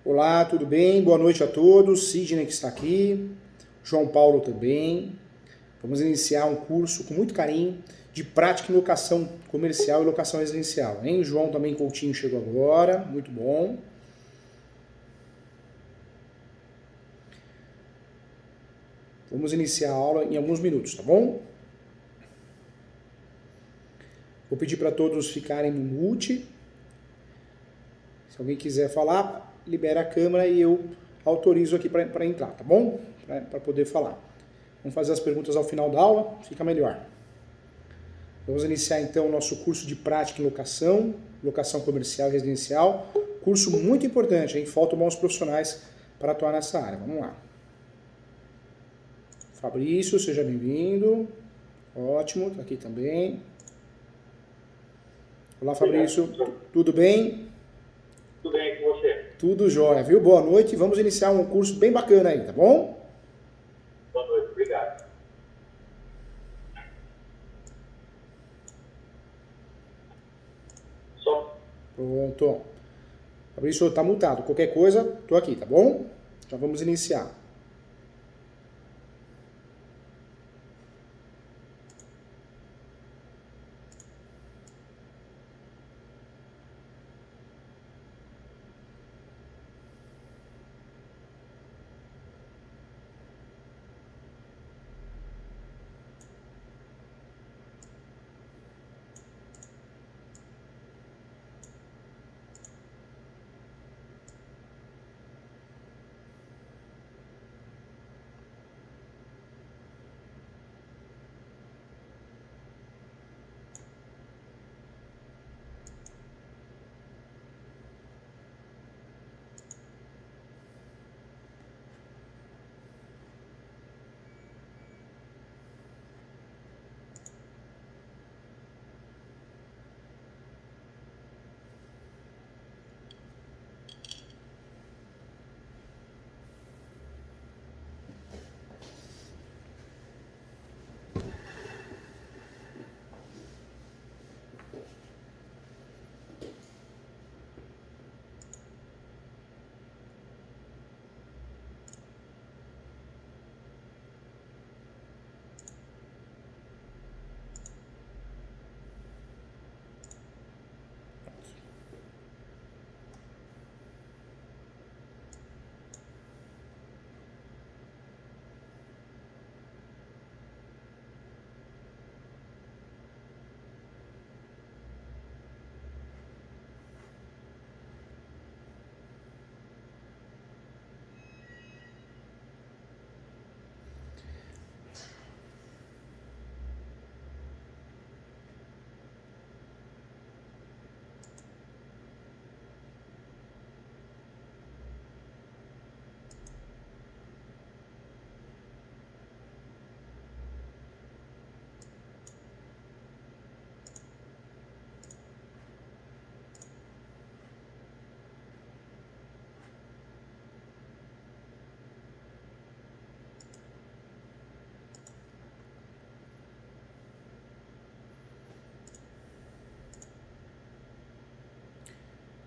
Olá, tudo bem? Boa noite a todos. Sidney que está aqui, João Paulo também. Vamos iniciar um curso com muito carinho de prática em locação comercial e locação residencial. Hein? O João também Coutinho chegou agora, muito bom. Vamos iniciar a aula em alguns minutos, tá bom? Vou pedir para todos ficarem no mute. Se alguém quiser falar, libera a câmera e eu autorizo aqui para entrar, tá bom? Para poder falar. Vamos fazer as perguntas ao final da aula, fica melhor. Vamos iniciar então o nosso curso de prática em locação comercial e residencial. Curso muito importante, hein? Faltam bons profissionais para atuar nessa área. Vamos lá. Fabrício, seja bem-vindo. Ótimo, tá aqui também. Olá, Fabrício. Tudo bem? Tudo bem com você? Tudo jóia, viu? Boa noite. Vamos iniciar um curso bem bacana aí, tá bom? Boa noite, obrigado. Só. Pronto. Fabrício, tá mutado. Qualquer coisa, tô aqui, tá bom? Já vamos iniciar.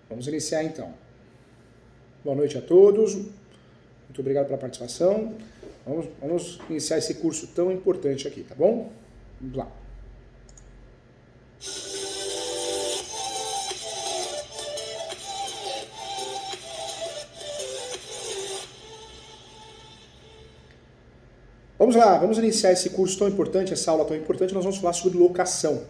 Vamos iniciar então. Boa noite a todos. Muito obrigado pela participação. Vamos iniciar esse curso tão importante aqui, tá bom? Vamos lá. Vamos lá, vamos iniciar esse curso tão importante, essa aula tão importante. Nós vamos falar sobre locação.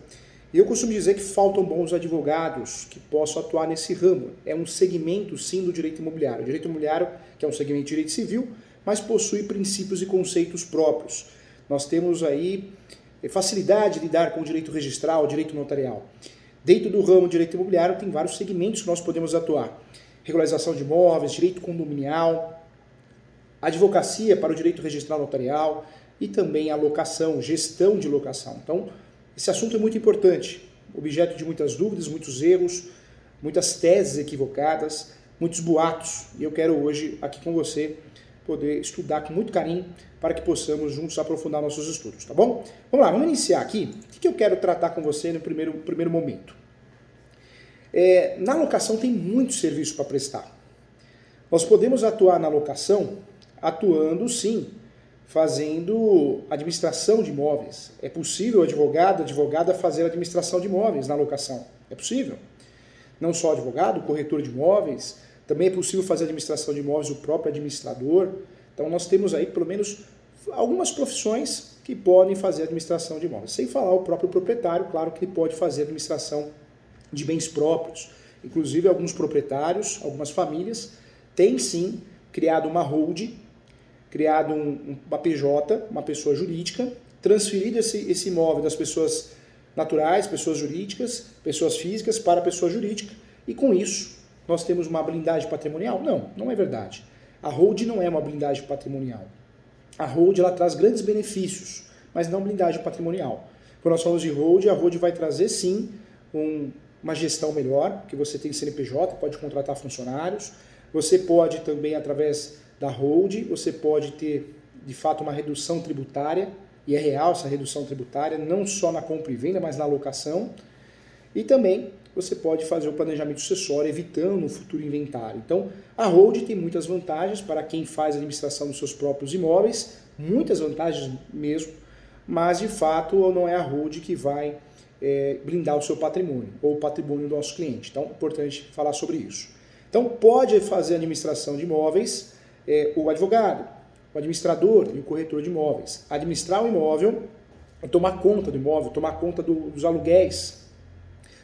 E eu costumo dizer que faltam bons advogados que possam atuar nesse ramo. É um segmento, sim, do direito imobiliário. O direito imobiliário, que é um segmento de direito civil, mas possui princípios e conceitos próprios. Nós temos aí facilidade de lidar com o direito registral, o direito notarial. Dentro do ramo de direito imobiliário tem vários segmentos que nós podemos atuar. Regularização de imóveis, direito condominial, advocacia para o direito registral notarial e também a locação, gestão de locação. Então, esse assunto é muito importante, objeto de muitas dúvidas, muitos erros, muitas teses equivocadas, muitos boatos. E eu quero hoje, aqui com você, poder estudar com muito carinho para que possamos juntos aprofundar nossos estudos, tá bom? Vamos lá, vamos iniciar aqui. O que eu quero tratar com você no primeiro momento? Na locação tem muito serviço para prestar. Nós podemos atuar na locação atuando, sim, fazendo administração de imóveis. É possível advogada fazer administração de imóveis na locação. É possível. Não só advogado, corretor de imóveis, também é possível fazer administração de imóveis o próprio administrador. Então nós temos aí pelo menos algumas profissões que podem fazer administração de imóveis. Sem falar o próprio proprietário, claro que ele pode fazer administração de bens próprios. Inclusive alguns proprietários, algumas famílias, têm sim criado uma holding, criado uma PJ, uma pessoa jurídica, transferido esse imóvel das pessoas naturais, pessoas jurídicas, pessoas físicas para a pessoa jurídica, e com isso nós temos uma blindagem patrimonial? Não, não é verdade. A holding não é uma blindagem patrimonial. A holding ela traz grandes benefícios, mas não blindagem patrimonial. Quando nós falamos de holding, a holding vai trazer sim uma gestão melhor, que você tem CNPJ, pode contratar funcionários, você pode também, através da holding, você pode ter, de fato, uma redução tributária, e é real essa redução tributária, não só na compra e venda, mas na alocação, e também você pode fazer o planejamento sucessório, evitando o futuro inventário. Então, a holding tem muitas vantagens para quem faz a administração dos seus próprios imóveis, muitas vantagens mesmo, mas, de fato, não é a holding que vai blindar o seu patrimônio, ou o patrimônio do nosso cliente. Então, é importante falar sobre isso. Então, pode fazer administração de imóveis o advogado, o administrador e o corretor de imóveis. Administrar o imóvel, tomar conta do imóvel, tomar conta dos aluguéis,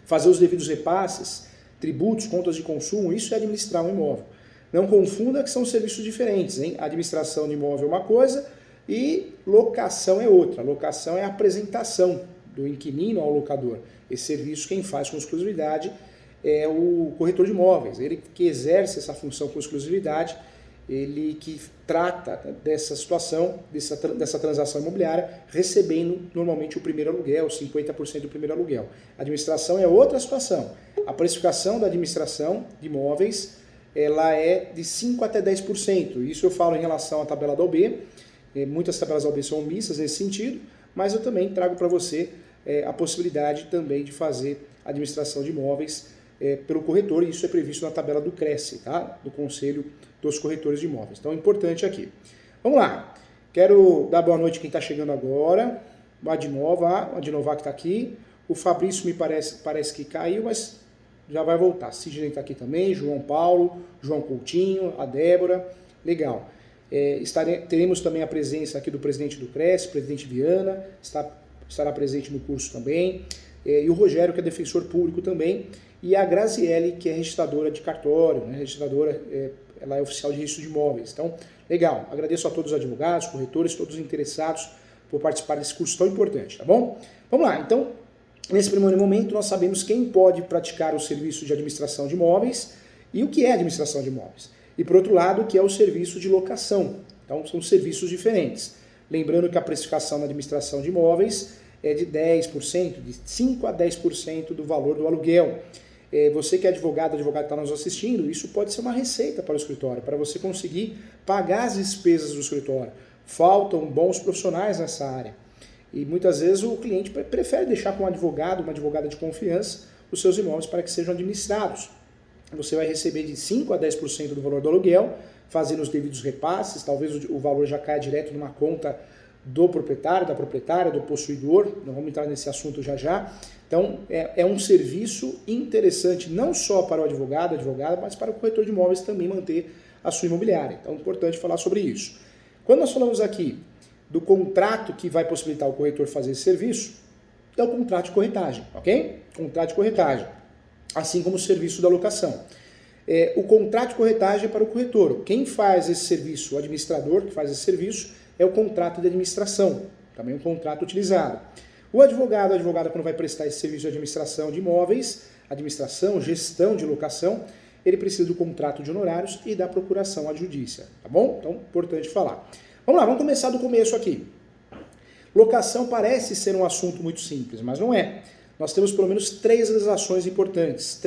fazer os devidos repasses, tributos, contas de consumo, isso é administrar um imóvel. Não confunda que são serviços diferentes, hein? Administração de imóvel é uma coisa e locação é outra. Locação é a apresentação do inquilino ao locador. Esse serviço quem faz com exclusividade é o corretor de imóveis, ele que exerce essa função com exclusividade, ele que trata dessa situação, dessa transação imobiliária, recebendo normalmente o primeiro aluguel, 50% do primeiro aluguel. A administração é outra situação. A precificação da administração de imóveis, ela é de 5% até 10%. Isso eu falo em relação à tabela da OB. Muitas tabelas da OB são omissas nesse sentido, mas eu também trago para você a possibilidade também de fazer administração de imóveis pelo corretor, e isso é previsto na tabela do Cresce, tá? Do Conselho dos Corretores de Imóveis. Então é importante aqui. Vamos lá. Quero dar boa noite a quem está chegando agora. O Adnova que está aqui. O Fabrício me parece que caiu, mas já vai voltar. Sidney está aqui também, João Paulo, João Coutinho, a Débora. Legal. Teremos também a presença aqui do presidente do Cresce, presidente Viana, estará presente no curso também. E o Rogério, que é defensor público também. E a Graziele, que é registradora de cartório, né? Registradora, ela é oficial de registro de imóveis. Então, legal. Agradeço a todos os advogados, corretores, todos os interessados por participar desse curso tão importante, tá bom? Vamos lá. Então, nesse primeiro momento, nós sabemos quem pode praticar o serviço de administração de imóveis e o que é administração de imóveis. E, por outro lado, o que é o serviço de locação. Então, são serviços diferentes. Lembrando que a precificação na administração de imóveis é de 10%, de 5% a 10% do valor do aluguel. Você que é advogado está nos assistindo, isso pode ser uma receita para o escritório, para você conseguir pagar as despesas do escritório. Faltam bons profissionais nessa área. E muitas vezes o cliente prefere deixar com um advogado, uma advogada de confiança, os seus imóveis para que sejam administrados. Você vai receber de 5% a 10% do valor do aluguel, fazendo os devidos repasses, talvez o valor já caia direto numa conta do proprietário, da proprietária, do possuidor. Nós vamos entrar nesse assunto já já. Então, é um serviço interessante não só para o advogado, advogada, mas para o corretor de imóveis também manter a sua imobiliária. Então, é importante falar sobre isso. Quando nós falamos aqui do contrato que vai possibilitar o corretor fazer esse serviço, é o contrato de corretagem, ok? Contrato de corretagem, assim como o serviço da locação. O contrato de corretagem é para o corretor. Quem faz esse serviço, o administrador que faz esse serviço, é o contrato de administração, também um contrato utilizado. O advogado, a advogada, quando vai prestar esse serviço de administração de imóveis, administração, gestão de locação, ele precisa do contrato de honorários e da procuração adjudícia, tá bom? Então, importante falar. Vamos lá, vamos começar do começo aqui. Locação parece ser um assunto muito simples, mas não é. Nós temos pelo menos três legislações importantes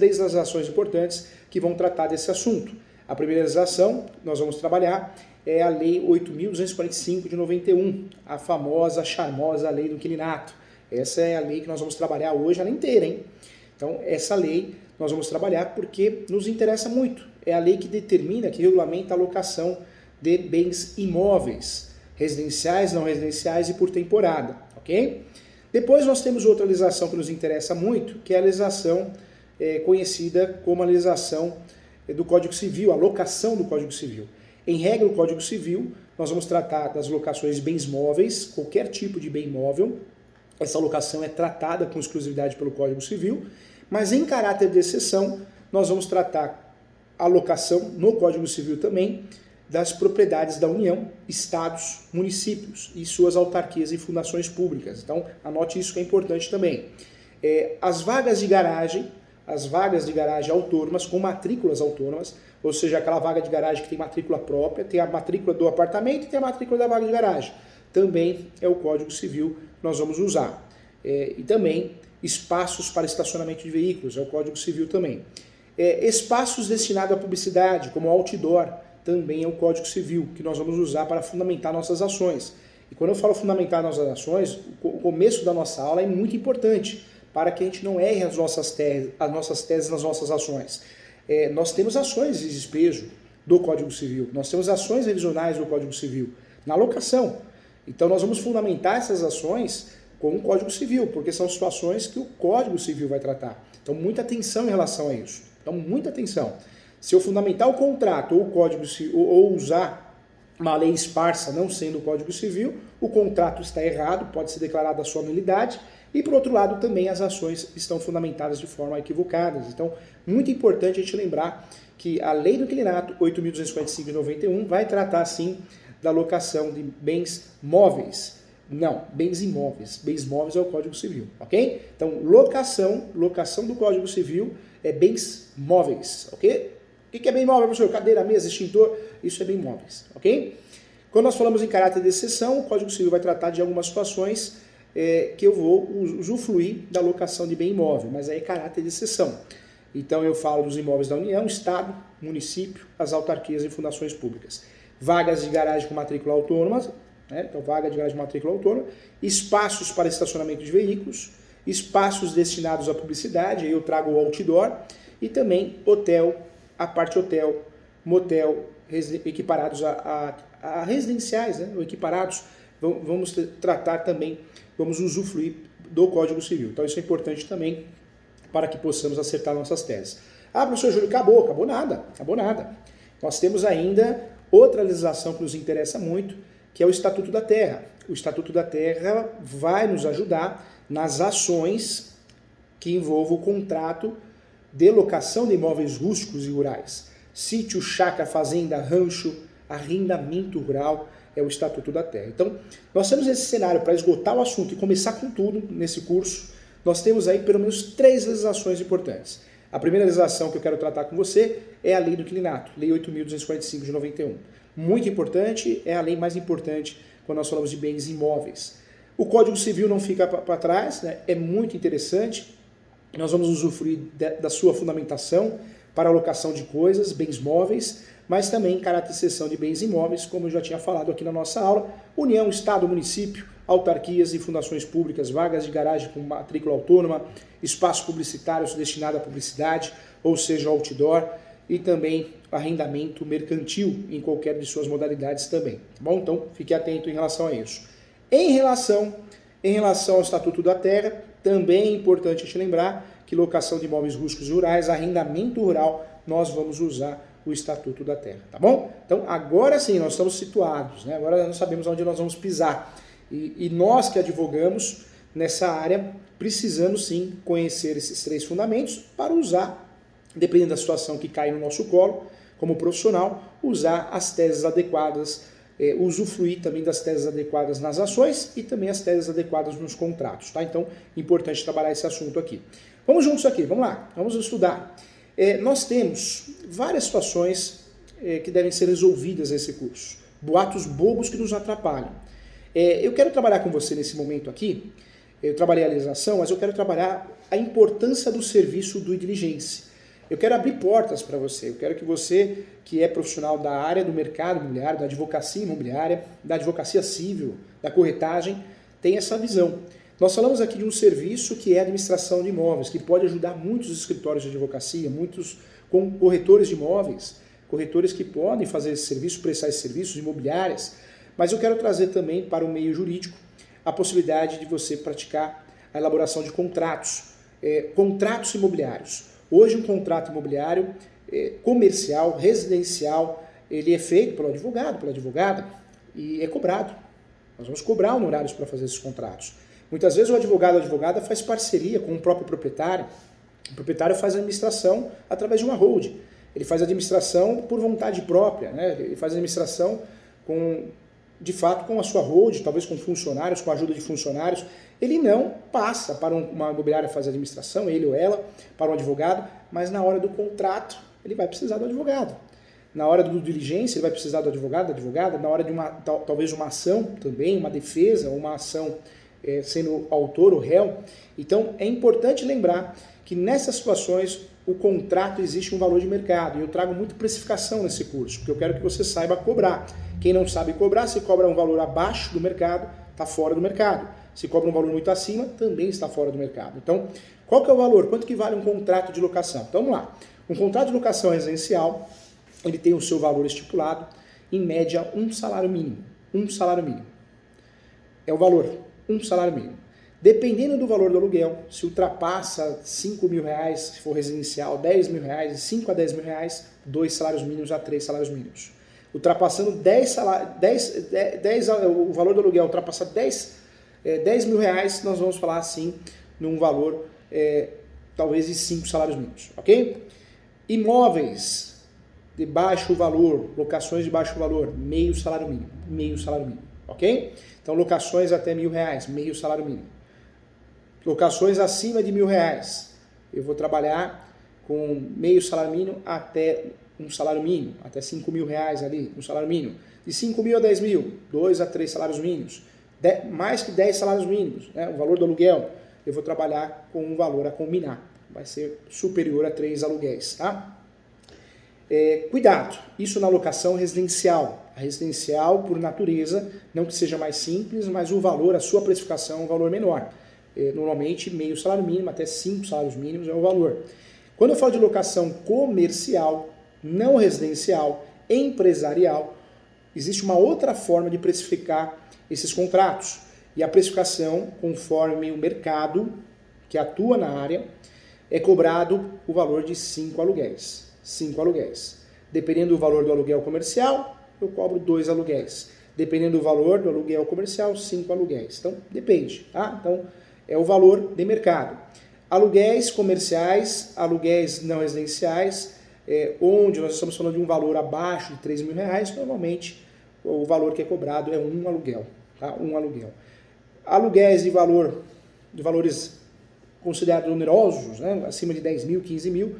que vão tratar desse assunto. A primeira legislação que nós vamos trabalhar é a Lei 8.245 de 91, a famosa, charmosa Lei do Inquilinato. Essa é a lei que nós vamos trabalhar hoje, ela inteira, hein? Então, essa lei nós vamos trabalhar porque nos interessa muito. É a lei que determina, que regulamenta a alocação de bens imóveis, residenciais, não residenciais e por temporada, ok? Depois nós temos outra legislação que nos interessa muito, que é a legislação conhecida como a legislação do Código Civil, a locação do Código Civil. Em regra, o Código Civil, nós vamos tratar das locações de bens móveis, qualquer tipo de bem móvel. Essa locação é tratada com exclusividade pelo Código Civil, mas em caráter de exceção, nós vamos tratar a locação no Código Civil também das propriedades da União, estados, municípios e suas autarquias e fundações públicas. Então, anote isso que é importante também. As vagas de garagem autônomas, com matrículas autônomas, ou seja, aquela vaga de garagem que tem matrícula própria, tem a matrícula do apartamento e tem a matrícula da vaga de garagem. Também é o Código Civil que nós vamos usar. E também espaços para estacionamento de veículos, é o Código Civil também. Espaços destinados à publicidade, como outdoor, também é o Código Civil, que nós vamos usar para fundamentar nossas ações. E quando eu falo fundamentar nossas ações, o começo da nossa aula é muito importante, para que a gente não erre as nossas teses nas nossas ações. Nós temos ações de despejo do Código Civil, nós temos ações revisionais do Código Civil, na locação. Então nós vamos fundamentar essas ações com o Código Civil, porque são situações que o Código Civil vai tratar. Então muita atenção em relação a isso. Então muita atenção. Se eu fundamentar o contrato ou o Código Civil, ou usar uma lei esparsa não sendo o Código Civil, o contrato está errado, pode ser declarada a sua nulidade, e por outro lado também as ações estão fundamentadas de forma equivocada. Então, muito importante a gente lembrar que a Lei do Inquilinato 8.245 de 91 vai tratar sim da locação de bens móveis. Não, bens imóveis. Bens móveis é o Código Civil, ok? Então, locação do Código Civil é bens móveis, ok? O que é bem móvel, professor? Cadeira, mesa, extintor, isso é bem móveis, ok? Quando nós falamos em caráter de exceção, o Código Civil vai tratar de algumas situações que eu vou usufruir da locação de bem imóvel, mas aí é caráter de exceção. Então eu falo dos imóveis da União, Estado, município, as autarquias e fundações públicas. Vagas de garagem com matrícula autônoma, né? Então vaga de garagem com matrícula autônoma, espaços para estacionamento de veículos, espaços destinados à publicidade, aí eu trago o outdoor, e também hotel, a parte hotel, motel, equiparados a residenciais, né? Ou equiparados, vamos tratar também, vamos usufruir do Código Civil. Então isso é importante também para que possamos acertar nossas teses. Ah, professor Júlio, acabou nada. Nós temos ainda outra legislação que nos interessa muito, que é o Estatuto da Terra. O Estatuto da Terra vai nos ajudar nas ações que envolvam o contrato de locação de imóveis rústicos e rurais. Sítio, chácara, fazenda, rancho, arrendamento rural, é o Estatuto da Terra. Então, nós temos esse cenário para esgotar o assunto e começar com tudo nesse curso. Nós temos aí pelo menos 3 legislações importantes. A primeira legislação que eu quero tratar com você é a Lei do Inquilinato, Lei 8.245 de 91. Muito importante, é a lei mais importante quando nós falamos de bens imóveis. O Código Civil não fica para trás, né? É muito interessante. Nós vamos usufruir da sua fundamentação para a alocação de coisas, bens móveis, mas também em caráter de cessão de bens imóveis, como eu já tinha falado aqui na nossa aula, União, Estado, Município, autarquias e fundações públicas, vagas de garagem com matrícula autônoma, espaços publicitários destinados à publicidade, ou seja, outdoor, e também arrendamento mercantil em qualquer de suas modalidades também. Tá bom? Então, fique atento em relação a isso. Em relação ao Estatuto da Terra, também é importante te lembrar que locação de imóveis rústicos e rurais, arrendamento rural, nós vamos usar o Estatuto da Terra, tá bom? Então, agora sim, nós estamos situados, né? Agora nós sabemos onde nós vamos pisar. E nós que advogamos nessa área, precisamos sim conhecer esses 3 fundamentos para usar, dependendo da situação que cai no nosso colo, como profissional, usar as teses adequadas, usufruir também das teses adequadas nas ações e também as teses adequadas nos contratos, tá? Então, importante trabalhar esse assunto aqui. Vamos juntos aqui, vamos lá, vamos estudar. Nós temos várias situações que devem ser resolvidas nesse curso. Boatos bobos que nos atrapalham. Eu quero trabalhar com você nesse momento aqui, eu trabalhei a legislação, mas eu quero trabalhar a importância do serviço due diligence. Eu quero abrir portas para você, eu quero que você, que é profissional da área do mercado imobiliário, da advocacia imobiliária, da advocacia civil, da corretagem, tenha essa visão. Nós falamos aqui de um serviço que é a administração de imóveis, que pode ajudar muitos escritórios de advocacia, muitos corretores de imóveis, corretores que podem fazer esse serviço, prestar esses serviços, imobiliárias, mas eu quero trazer também para o meio jurídico a possibilidade de você praticar a elaboração de contratos, contratos imobiliários. Hoje um contrato imobiliário comercial, residencial, ele é feito pelo advogado, pela advogada e é cobrado. Nós vamos cobrar honorários para fazer esses contratos. Muitas vezes o advogado ou a advogada faz parceria com o próprio proprietário. O proprietário faz a administração através de uma holding. Ele faz a administração por vontade própria, né? Ele faz a administração de fato com a sua holding, talvez com funcionários, com a ajuda de funcionários. Ele não passa para uma imobiliária fazer a administração, ele ou ela, para um advogado, mas na hora do contrato ele vai precisar do advogado. Na hora do diligência ele vai precisar do advogado, da advogada. Na hora de talvez uma ação também, uma defesa, uma ação sendo autor ou réu. Então é importante lembrar que nessas situações o contrato existe um valor de mercado. E eu trago muita precificação nesse curso, porque eu quero que você saiba cobrar. Quem não sabe cobrar, se cobra um valor abaixo do mercado, está fora do mercado. Se cobra um valor muito acima, também está fora do mercado. Então, qual que é o valor? Quanto que vale um contrato de locação? Então, vamos lá. Um contrato de locação residencial, ele tem o seu valor estipulado, em média, um salário mínimo. Um salário mínimo. É o valor, um salário mínimo. Dependendo do valor do aluguel, se ultrapassa 5 mil reais, se for residencial, 10 mil reais, de 5 a 10 mil reais, 2 salários mínimos a 3 salários mínimos. Ultrapassando o valor do aluguel ultrapassa 10 mil reais, nós vamos falar assim, num valor talvez de 5 salários mínimos, ok? Imóveis de baixo valor, locações de baixo valor, meio salário mínimo, ok? Então locações até R$1.000, meio salário mínimo. Locações acima de R$1.000, eu vou trabalhar com meio salário mínimo até um salário mínimo, até R$5.000 ali, um salário mínimo. De 5 mil a 10 mil, 2 a 3 salários mínimos. Mais que 10 salários mínimos, né? O valor do aluguel, eu vou trabalhar com um valor a combinar. Vai ser superior a 3 aluguéis, tá? Cuidado, isso na locação residencial. A residencial, por natureza, não que seja mais simples, mas o valor, a sua precificação é um valor menor. Normalmente, meio salário mínimo até 5 salários mínimos é o valor. Quando eu falo de locação comercial, não residencial, empresarial, existe uma outra forma de precificar esses contratos. E a precificação, conforme o mercado que atua na área, é cobrado o valor de 5 aluguéis. 5 aluguéis. Dependendo do valor do aluguel comercial, eu cobro 2 aluguéis. Dependendo do valor do aluguel comercial, 5 aluguéis. Então, depende, tá? Então, é o valor de mercado. Aluguéis comerciais, aluguéis não residenciais, onde nós estamos falando de um valor abaixo de R$3.000, normalmente o valor que é cobrado é um aluguel, tá? Um aluguel. Aluguéis de valores considerados onerosos, né? Acima de 10 mil, 15 mil,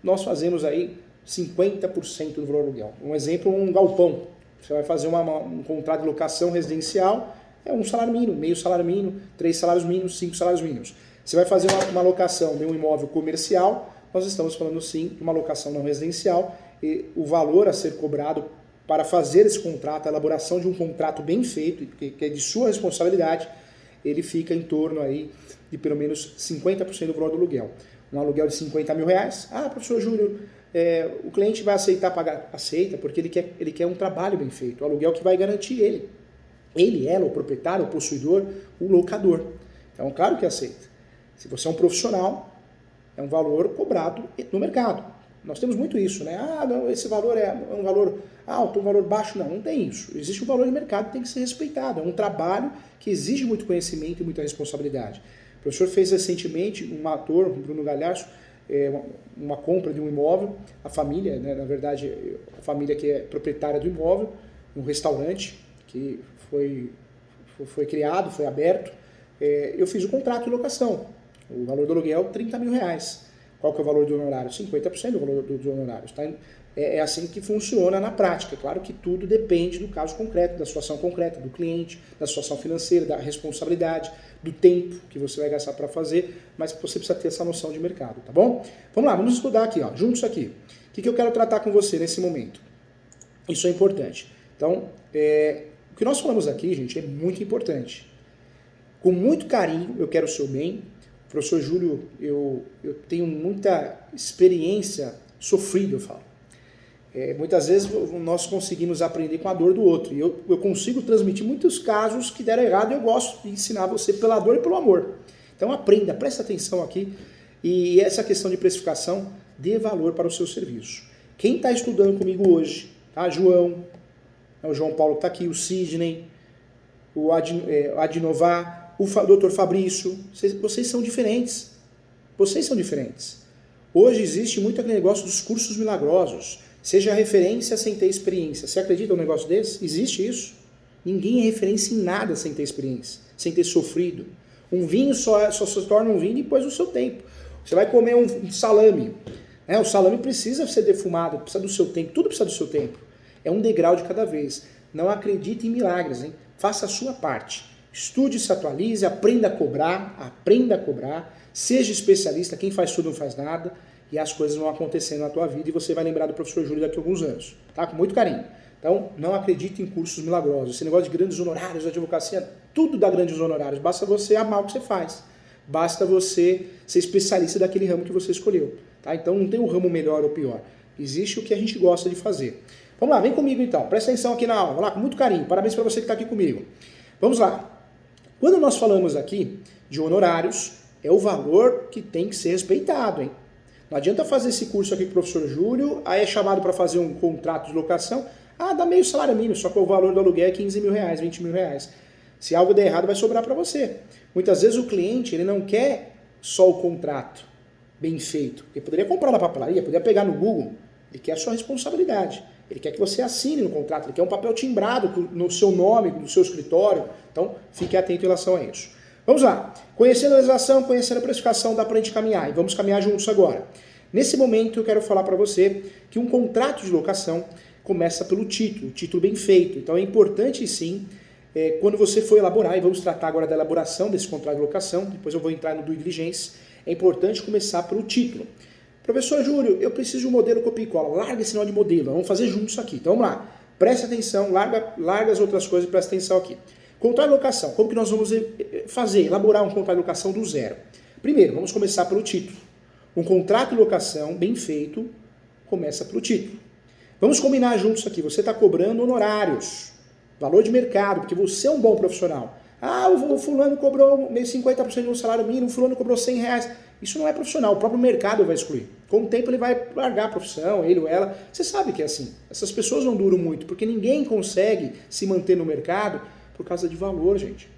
nós fazemos aí 50% do valor do aluguel. Um exemplo, um galpão. Você vai fazer um contrato de locação residencial, é um salário mínimo, meio salário mínimo, 3 salários mínimos, 5 salários mínimos. Você vai fazer uma locação de um imóvel comercial, nós estamos falando sim de uma locação não residencial, e o valor a ser cobrado para fazer esse contrato, a elaboração de um contrato bem feito, que é de sua responsabilidade, ele fica em torno aí de pelo menos 50% do valor do aluguel. Um aluguel de 50 mil reais, professor Júnior, o cliente vai aceitar pagar? Aceita, porque ele quer um trabalho bem feito, o aluguel que vai garantir ele. Ele, ela, o proprietário, o possuidor, o locador. Então, claro que aceita. Se você é um profissional, é um valor cobrado no mercado. Nós temos muito isso, né? Não, esse valor é um valor alto, um valor baixo. Não tem isso. Existe um valor de mercado que tem que ser respeitado. É um trabalho que exige muito conhecimento e muita responsabilidade. O professor fez recentemente, um ator, o Bruno Galhaço, uma compra de um imóvel. A família, né, na verdade, a família que é proprietária do imóvel, um restaurante que foi criado, foi aberto. Eu fiz o contrato de locação. O valor do aluguel, R$30.000. Qual que é o valor do honorário? 50% do valor dos honorários. Tá? É assim que funciona na prática. Claro que tudo depende do caso concreto, da situação concreta, do cliente, da situação financeira, da responsabilidade, do tempo que você vai gastar para fazer, mas você precisa ter essa noção de mercado, tá bom? Vamos lá, vamos estudar aqui, juntos aqui. O que eu quero tratar com você nesse momento? Isso é importante. Então, o que nós falamos aqui, gente, é muito importante. Com muito carinho, eu quero o seu bem. Professor Júlio, eu tenho muita experiência sofrida, eu falo. Muitas vezes nós conseguimos aprender com a dor do outro. E eu consigo transmitir muitos casos que deram errado e eu gosto de ensinar você pela dor e pelo amor. Então aprenda, preste atenção aqui. E essa questão de precificação, dê valor para o seu serviço. Quem está estudando comigo hoje, tá? João, o João Paulo que está aqui, o Sidney, o Adinovar, o Dr. Fabrício, vocês são diferentes. Vocês são diferentes. Hoje existe muito aquele negócio dos cursos milagrosos. Seja referência sem ter experiência. Você acredita num negócio desse? Existe isso? Ninguém é referência em nada sem ter experiência, sem ter sofrido. Um vinho só se torna um vinho depois do seu tempo. Você vai comer um salame. Né? O salame precisa ser defumado, precisa do seu tempo. Tudo precisa do seu tempo. É um degrau de cada vez. Não acredite em milagres, hein? Faça a sua parte. Estude, se atualize, aprenda a cobrar, seja especialista, quem faz tudo não faz nada, e as coisas vão acontecendo na tua vida e você vai lembrar do professor Júlio daqui a alguns anos, tá? Com muito carinho. Então, não acredite em cursos milagrosos. Esse negócio de grandes honorários, advocacia, tudo dá grandes honorários. Basta você amar o que você faz. Basta você ser especialista daquele ramo que você escolheu, tá? Então, não tem um ramo melhor ou pior. Existe o que a gente gosta de fazer. Vamos lá, vem comigo então. Presta atenção aqui na aula. Vamos lá, com muito carinho. Parabéns para você que está aqui comigo. Vamos lá. Quando nós falamos aqui de honorários, é o valor que tem que ser respeitado, hein? Não adianta fazer esse curso aqui com o professor Júlio, aí é chamado para fazer um contrato de locação, dá meio salário mínimo, só que o valor do aluguel é 15 mil reais, 20 mil reais. Se algo der errado, vai sobrar para você. Muitas vezes o cliente ele não quer só o contrato bem feito. Ele poderia comprar na papelaria, poderia pegar no Google, ele quer a sua responsabilidade. Ele quer que você assine no contrato, ele quer um papel timbrado no seu nome, no seu escritório. Então, fique atento em relação a isso. Vamos lá. Conhecendo a legislação, conhecendo a precificação, dá para a gente caminhar. E vamos caminhar juntos agora. Nesse momento, eu quero falar para você que um contrato de locação começa pelo título, título bem feito. Então, é importante, sim, quando você for elaborar, e vamos tratar agora da elaboração desse contrato de locação, depois eu vou entrar no due diligence, é importante começar pelo título. Professor Júlio, eu preciso de um modelo copia e cola. Larga esse sinal de modelo, vamos fazer juntos isso aqui. Então vamos lá, presta atenção, larga as outras coisas e presta atenção aqui. Contrato de locação, como que nós vamos fazer? Elaborar um contrato de locação do zero. Primeiro, vamos começar pelo título. Um contrato de locação bem feito começa pelo título. Vamos combinar juntos aqui, você está cobrando honorários, valor de mercado, porque você é um bom profissional. O fulano cobrou 50% do salário mínimo, o fulano cobrou 100 reais. Isso não é profissional, o próprio mercado vai excluir. Com o tempo ele vai largar a profissão, ele ou ela. Você sabe que é assim. Essas pessoas não duram muito, porque ninguém consegue se manter no mercado por causa de valor, gente.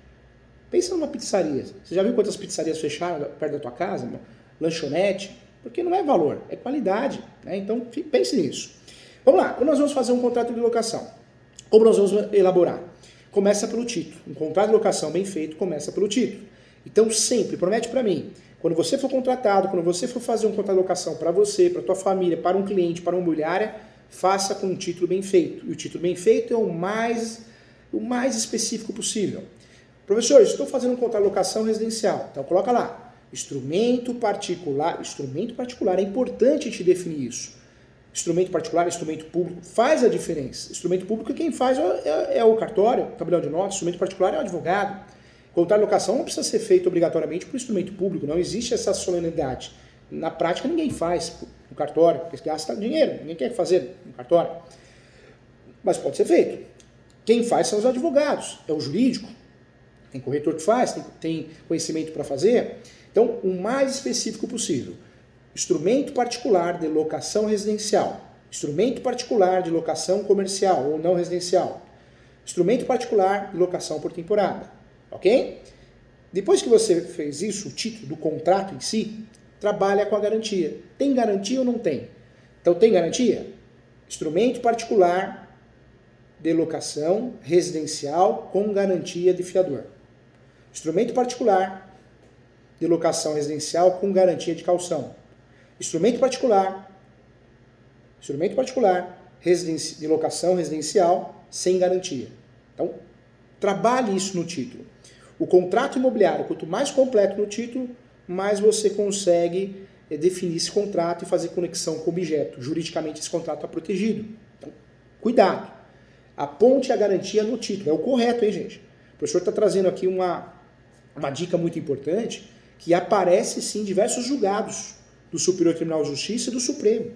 Pensa numa pizzaria. Você já viu quantas pizzarias fecharam perto da tua casa? Lanchonete? Porque não é valor, é qualidade. Né? Então pense nisso. Vamos lá, quando nós vamos fazer um contrato de locação, como nós vamos elaborar? Começa pelo título. Um contrato de locação bem feito começa pelo título. Então sempre, promete para mim, quando você for contratado, quando você for fazer um contrato de locação para você, para tua família, para um cliente, para uma imobiliária, faça com um título bem feito. E o título bem feito é o mais específico possível. Professor, estou fazendo um contrato de locação residencial. Então coloca lá, instrumento particular. Instrumento particular, é importante te definir isso. Instrumento particular, instrumento público, faz a diferença. Instrumento público, quem faz é o cartório, o tabelião de notas. Instrumento particular é o advogado. Contrato de locação não precisa ser feito obrigatoriamente por instrumento público, não existe essa solenidade. Na prática, ninguém faz no cartório, porque gasta dinheiro, ninguém quer fazer no cartório. Mas pode ser feito. Quem faz são os advogados, é o jurídico. Tem corretor que faz, tem conhecimento para fazer. Então, o mais específico possível. Instrumento particular de locação residencial. Instrumento particular de locação comercial ou não residencial. Instrumento particular de locação por temporada. Ok? Depois que você fez isso, o título do contrato em si, trabalha com a garantia. Tem garantia ou não tem? Então, tem garantia? Instrumento particular de locação residencial com garantia de fiador. Instrumento particular de locação residencial com garantia de caução. Instrumento particular de locação residencial sem garantia. Então, trabalhe isso no título. O contrato imobiliário, quanto mais completo no título, mais você consegue definir esse contrato e fazer conexão com o objeto. Juridicamente, esse contrato está protegido. Então, cuidado. Aponte a garantia no título. É o correto, hein, gente? O professor está trazendo aqui uma dica muito importante, que aparece sim diversos julgados do Superior Tribunal de Justiça e do Supremo,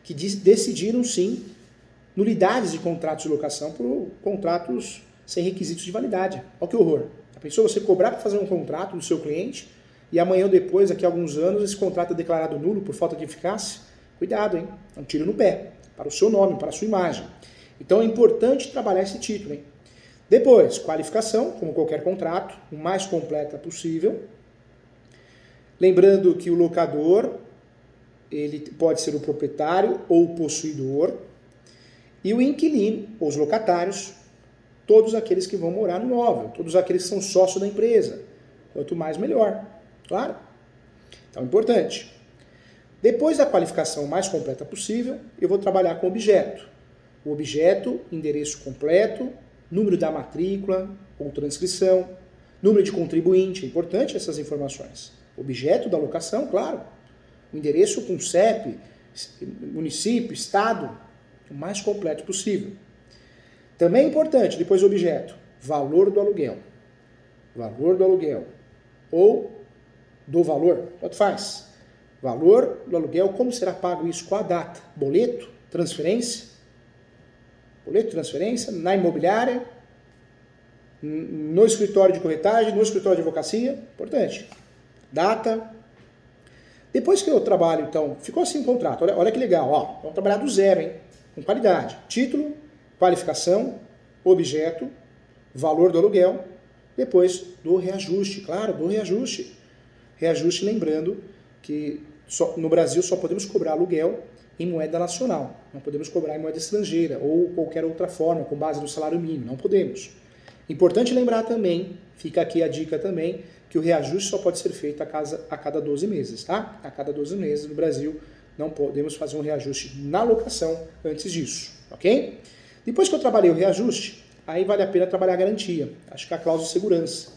que decidiram sim nulidades de contratos de locação por contratos sem requisitos de validade. Olha que horror. Já pensou você cobrar para fazer um contrato do seu cliente e amanhã ou depois, daqui a alguns anos, esse contrato é declarado nulo por falta de eficácia? Cuidado, hein? É um tiro no pé, para o seu nome, para a sua imagem. Então é importante trabalhar esse título, hein? Depois, qualificação, como qualquer contrato, o mais completa possível. Lembrando que o locador, ele pode ser o proprietário ou o possuidor. E o inquilino, ou os locatários, todos aqueles que vão morar no imóvel, todos aqueles que são sócios da empresa. Quanto mais, melhor. Claro? Então, importante. Depois da qualificação mais completa possível, eu vou trabalhar com objeto. O objeto, endereço completo, número da matrícula ou transcrição, número de contribuinte, é importante essas informações. Objeto da locação, claro. O endereço com CEP, município, estado, o mais completo possível. Também é importante, depois do objeto, valor do aluguel. Valor do aluguel. Ou do valor, tanto faz. Valor do aluguel, como será pago isso? Qual a data? Boleto? Transferência? Boleto, transferência? Na imobiliária? No escritório de corretagem? No escritório de advocacia? Importante. Data. Depois que eu trabalho, então, ficou assim o contrato. Olha que legal, ó. Vamos trabalhar do zero, hein? Com qualidade. Título, qualificação, objeto, valor do aluguel, depois do reajuste, claro, do reajuste. Reajuste, lembrando que no Brasil só podemos cobrar aluguel em moeda nacional, não podemos cobrar em moeda estrangeira ou qualquer outra forma, com base no salário mínimo, não podemos. Importante lembrar também, fica aqui a dica também, que o reajuste só pode ser feito a cada 12 meses, tá? A cada 12 meses no Brasil não podemos fazer um reajuste na locação antes disso, ok? Depois que eu trabalhei o reajuste, aí vale a pena trabalhar a garantia. Acho que é a cláusula de segurança.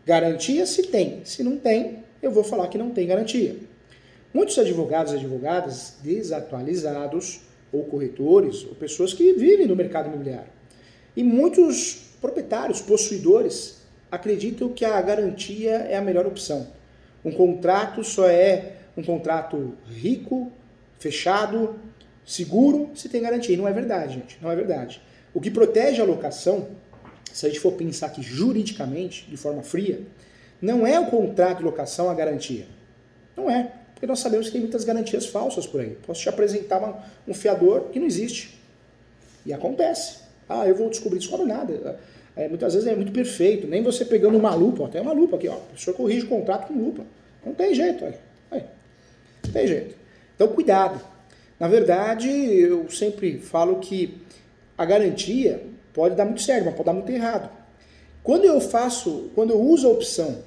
Garantia se tem. Se não tem, eu vou falar que não tem garantia. Muitos advogados e advogadas desatualizados, ou corretores, ou pessoas que vivem no mercado imobiliário. E muitos proprietários, possuidores, acreditam que a garantia é a melhor opção. Um contrato só é um contrato rico, fechado, seguro, se tem garantia. E não é verdade, gente. Não é verdade. O que protege a locação, se a gente for pensar aqui juridicamente, de forma fria, não é o contrato de locação a garantia. Não é. Porque nós sabemos que tem muitas garantias falsas por aí. Posso te apresentar um fiador que não existe. E acontece. Ah, eu vou descobrir. Descobre nada. Muitas vezes é muito perfeito. Nem você pegando uma lupa. Ó, tem uma lupa aqui. Ó. O professor corrige o contrato com lupa. Não tem jeito. Não tem jeito. Então, cuidado. Na verdade, eu sempre falo que a garantia pode dar muito certo, mas pode dar muito errado. Quando eu uso a opção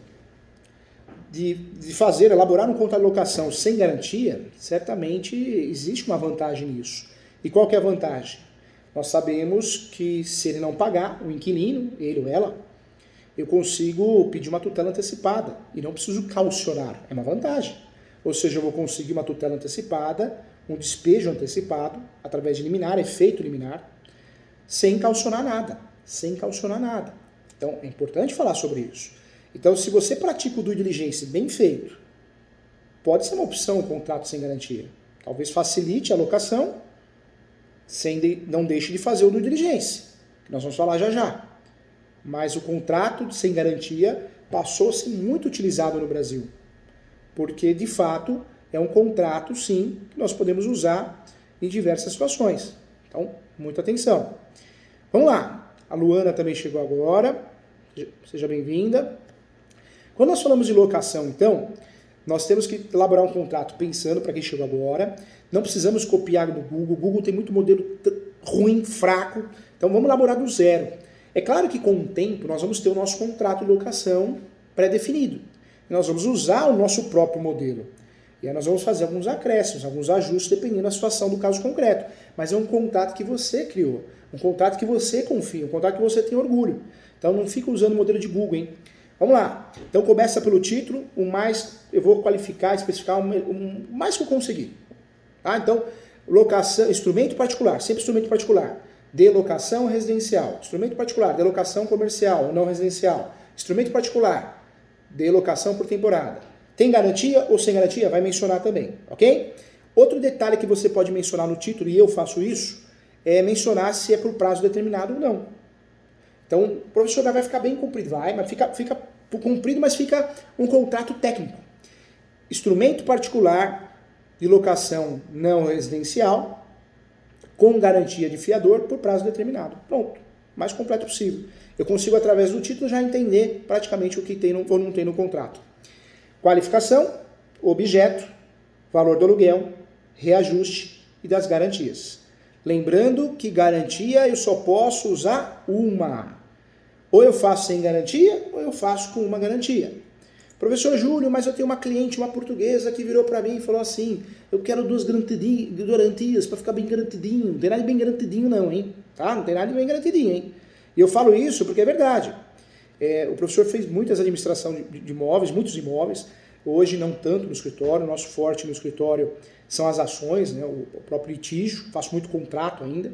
de elaborar um contrato de locação sem garantia, certamente existe uma vantagem nisso. E qual que é a vantagem? Nós sabemos que se ele não pagar, o inquilino, ele ou ela, eu consigo pedir uma tutela antecipada e não preciso caucionar. É uma vantagem. Ou seja, eu vou conseguir uma tutela antecipada, um despejo antecipado, através de liminar, efeito liminar, sem caucionar nada. Sem caucionar nada. Então, é importante falar sobre isso. Então, se você pratica o due diligence bem feito, pode ser uma opção o contrato sem garantia. Talvez facilite a locação, não deixe de fazer o due diligence, que nós vamos falar já já. Mas o contrato sem garantia passou a ser muito utilizado no Brasil. Porque, de fato, é um contrato, sim, que nós podemos usar em diversas situações. Então, muita atenção. Vamos lá. A Luana também chegou agora. Seja bem-vinda. Quando nós falamos de locação, então, nós temos que elaborar um contrato pensando para quem chegou agora. Não precisamos copiar do Google. O Google tem muito modelo ruim, fraco. Então, vamos elaborar do zero. É claro que com o tempo nós vamos ter o nosso contrato de locação pré-definido. Nós vamos usar o nosso próprio modelo. E aí nós vamos fazer alguns acréscimos, alguns ajustes, dependendo da situação do caso concreto. Mas é um contrato que você criou, um contrato que você confia, um contrato que você tem orgulho. Então não fica usando o modelo de Google, hein? Vamos lá. Então começa pelo título, eu vou qualificar, especificar o mais que eu conseguir. Tá? Então, locação, instrumento particular, sempre instrumento particular. Delocação residencial, instrumento particular, delocação comercial ou não residencial, instrumento particular. de locação por temporada. Tem garantia ou sem garantia? Vai mencionar também, ok? Outro detalhe que você pode mencionar no título, e eu faço isso, é mencionar se é por prazo determinado ou não. Então, o professor vai ficar bem comprido, mas fica comprido, mas fica um contrato técnico. Instrumento particular de locação não residencial, com garantia de fiador por prazo determinado. Pronto, mais completo possível. Eu consigo, através do título, já entender praticamente o que tem ou não tem no contrato. Qualificação, objeto, valor do aluguel, reajuste e das garantias. Lembrando que garantia eu só posso usar uma. Ou eu faço sem garantia, ou eu faço com uma garantia. Professor Júlio, mas eu tenho uma cliente, uma portuguesa, que virou para mim e falou assim, eu quero 2 garantias para ficar bem garantidinho. Não tem nada de bem garantidinho não, hein? Tá? Não tem nada de bem garantidinho, hein? E eu falo isso porque é verdade. O professor fez muitas administrações de imóveis, muitos imóveis, hoje não tanto no escritório, o nosso forte no escritório são as ações, né, o próprio litígio, faço muito contrato ainda,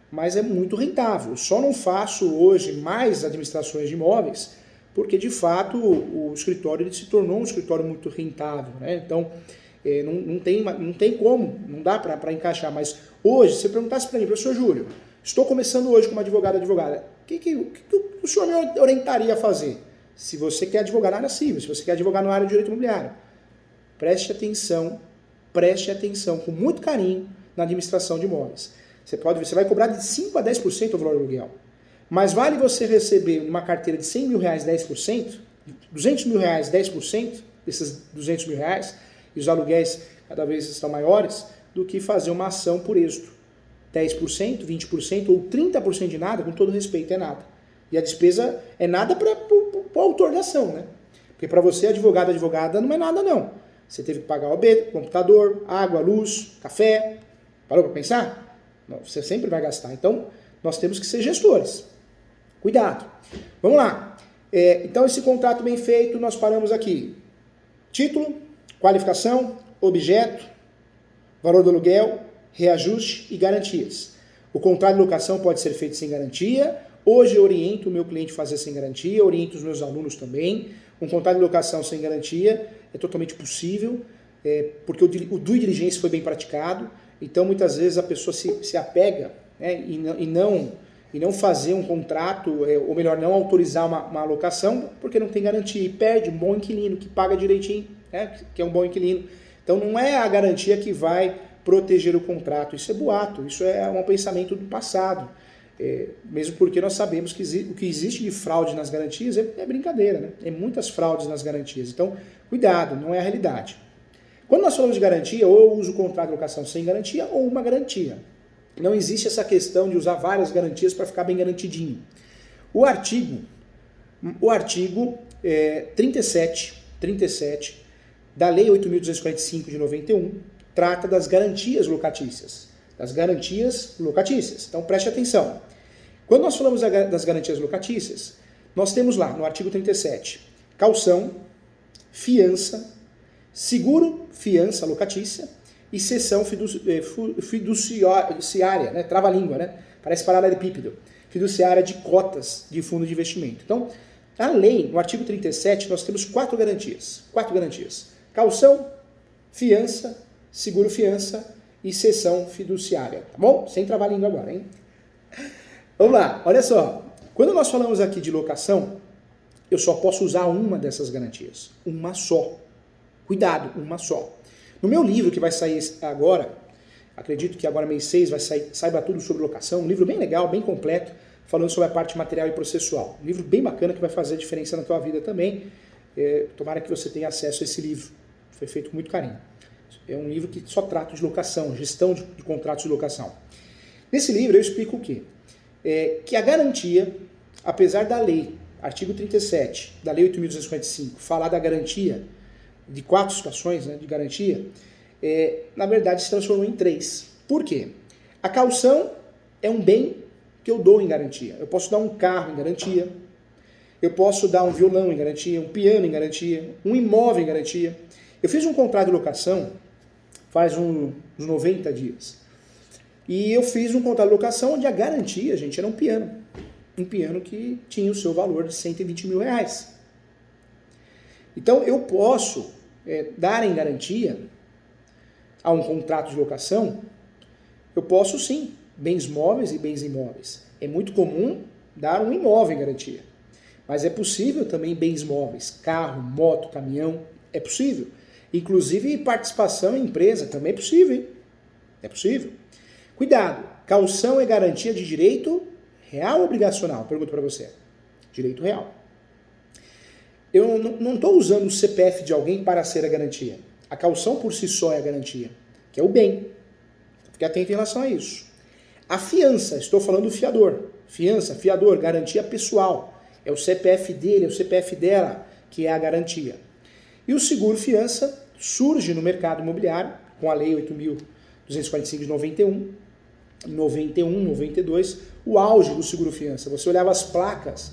mas é muito rentável. Eu só não faço hoje mais administrações de imóveis, porque de fato o escritório ele se tornou um escritório muito rentável, né? Então não tem como, não dá para encaixar, mas hoje, se você perguntasse para mim, professor Júlio, estou começando hoje como advogada, o que o senhor me orientaria a fazer? Se você quer advogar na área civil, se você quer advogar na área de direito imobiliário, preste atenção com muito carinho na administração de imóveis. Você vai cobrar de 5% a 10% o valor do aluguel. Mas vale você receber uma carteira de 100 mil reais 10%, 200 mil reais 10% desses 200 mil reais, e os aluguéis cada vez estão maiores, do que fazer uma ação por êxito. 10%, 20% ou 30% de nada, com todo respeito, é nada. E a despesa é nada para o autor da ação, né? Porque para você, advogada, não é nada não. Você teve que pagar OB, computador, água, luz, café. Parou para pensar? Não, você sempre vai gastar. Então, nós temos que ser gestores. Cuidado. Vamos lá. Então, esse contrato bem feito, nós paramos aqui. Título, qualificação, objeto, valor do aluguel, reajuste e garantias. O contrato de locação pode ser feito sem garantia. Hoje eu oriento o meu cliente a fazer sem garantia, oriento os meus alunos também. Um contrato de locação sem garantia é totalmente possível, porque o due diligence foi bem praticado. Então, muitas vezes, a pessoa se apega, né, e não fazer um contrato, ou melhor, não autorizar uma locação, porque não tem garantia. E perde um bom inquilino, que paga direitinho, né, que é um bom inquilino. Então, não é a garantia que vai proteger o contrato. Isso é boato, isso é um pensamento do passado. Mesmo porque nós sabemos que o que existe de fraude nas garantias é brincadeira, né? Tem muitas fraudes nas garantias. Então, cuidado, não é a realidade. Quando nós falamos de garantia, ou eu uso o contrato de locação sem garantia, ou uma garantia. Não existe essa questão de usar várias garantias para ficar bem garantidinho. O artigo 37 da Lei 8.245 de 91 trata das garantias locatícias. Então preste atenção. Quando nós falamos das garantias locatícias, nós temos lá no artigo 37 caução, fiança, seguro, fiança locatícia e cessão fiduciária, né? Trava-língua, né? Parece paralelepípedo. Fiduciária de cotas de fundo de investimento. Então, na lei, no artigo 37, nós temos 4 garantias. Caução, fiança, seguro, fiança e cessão fiduciária, tá bom? Sem travar a língua agora, hein? Vamos lá, olha só. Quando nós falamos aqui de locação, eu só posso usar uma dessas garantias. Uma só. Cuidado, uma só. No meu livro que vai sair agora, acredito que agora mês 6 vai sair Saiba Tudo sobre Locação, um livro bem legal, bem completo, falando sobre a parte material e processual. Um livro bem bacana que vai fazer a diferença na tua vida também. Tomara que você tenha acesso a esse livro. Foi feito com muito carinho. É um livro que só trata de locação, gestão de contratos de locação. Nesse livro eu explico o quê? Que a garantia, apesar da lei, artigo 37, da lei 8.255, falar da garantia, de 4 situações, né, de garantia, na verdade se transformou em 3. Por quê? A caução é um bem que eu dou em garantia. Eu posso dar um carro em garantia, eu posso dar um violão em garantia, um piano em garantia, um imóvel em garantia. Eu fiz um contrato de locação faz uns 90 dias. E eu fiz um contrato de locação onde a garantia, gente, era um piano. Um piano que tinha o seu valor de 120 mil reais. Então eu posso dar em garantia a um contrato de locação, eu posso sim, bens móveis e bens imóveis. É muito comum dar um imóvel em garantia, mas é possível também bens móveis, carro, moto, caminhão, é possível. Inclusive participação em empresa também é possível, hein? É possível. Cuidado, caução é garantia de direito real ou obrigacional? Pergunto para você. Direito real. Eu não estou usando o CPF de alguém para ser a garantia. A caução por si só é a garantia, que é o bem. Fique atento em relação a isso. A fiança, estou falando do fiador. Fiança, fiador, garantia pessoal. É o CPF dele, é o CPF dela, que é a garantia. E o seguro fiança surge no mercado imobiliário, com a Lei 8.245 de 91, 92, o auge do seguro fiança. Você olhava as placas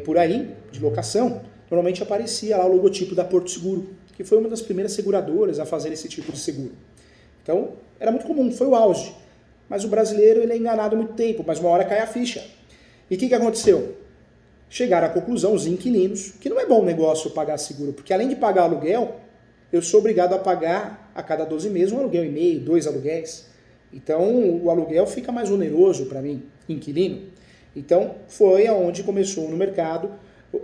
por aí, de locação, normalmente aparecia lá o logotipo da Porto Seguro, que foi uma das primeiras seguradoras a fazer esse tipo de seguro. Então, era muito comum, foi o auge. Mas o brasileiro ele é enganado há muito tempo, mas uma hora cai a ficha. E o que aconteceu? Chegaram à conclusão, os inquilinos, que não é bom negócio pagar seguro, porque além de pagar aluguel, eu sou obrigado a pagar a cada 12 meses um aluguel e meio, 2 aluguéis. Então, o aluguel fica mais oneroso para mim, inquilino. Então, foi aonde começou no mercado,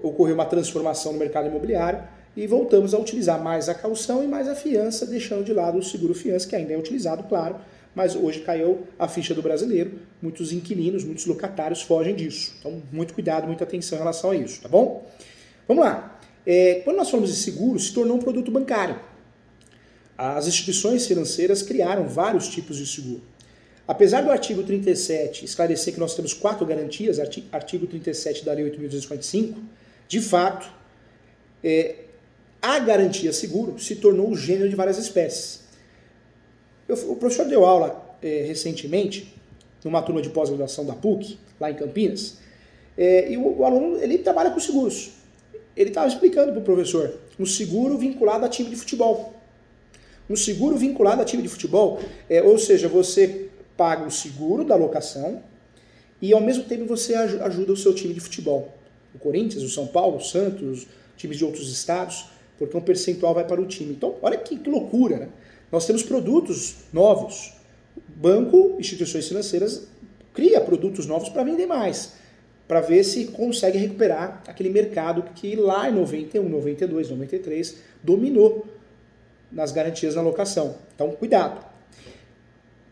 ocorreu uma transformação no mercado imobiliário e voltamos a utilizar mais a caução e mais a fiança, deixando de lado o seguro fiança, que ainda é utilizado, claro, mas hoje caiu a ficha do brasileiro. Muitos inquilinos, muitos locatários fogem disso. Então, muito cuidado, muita atenção em relação a isso, tá bom? Vamos lá. Quando nós falamos de seguro, se tornou um produto bancário. As instituições financeiras criaram vários tipos de seguro. Apesar do artigo 37 esclarecer que nós temos 4 garantias, artigo 37 da Lei 8.245, de fato, a garantia seguro se tornou o gênero de várias espécies. O professor deu aula recentemente, numa turma de pós-graduação da PUC, lá em Campinas, e o aluno ele trabalha com seguros. Ele estava explicando para o professor um seguro vinculado a time de futebol. Um seguro vinculado a time de futebol, ou seja, você paga o seguro da locação e ao mesmo tempo você ajuda o seu time de futebol. O Corinthians, o São Paulo, o Santos, times de outros estados, porque um percentual vai para o time. Então, olha que loucura, né? Nós temos produtos novos. Banco, instituições financeiras, cria produtos novos para vender mais, para ver se consegue recuperar aquele mercado que lá em 91, 92, 93 dominou nas garantias na locação. Então, cuidado.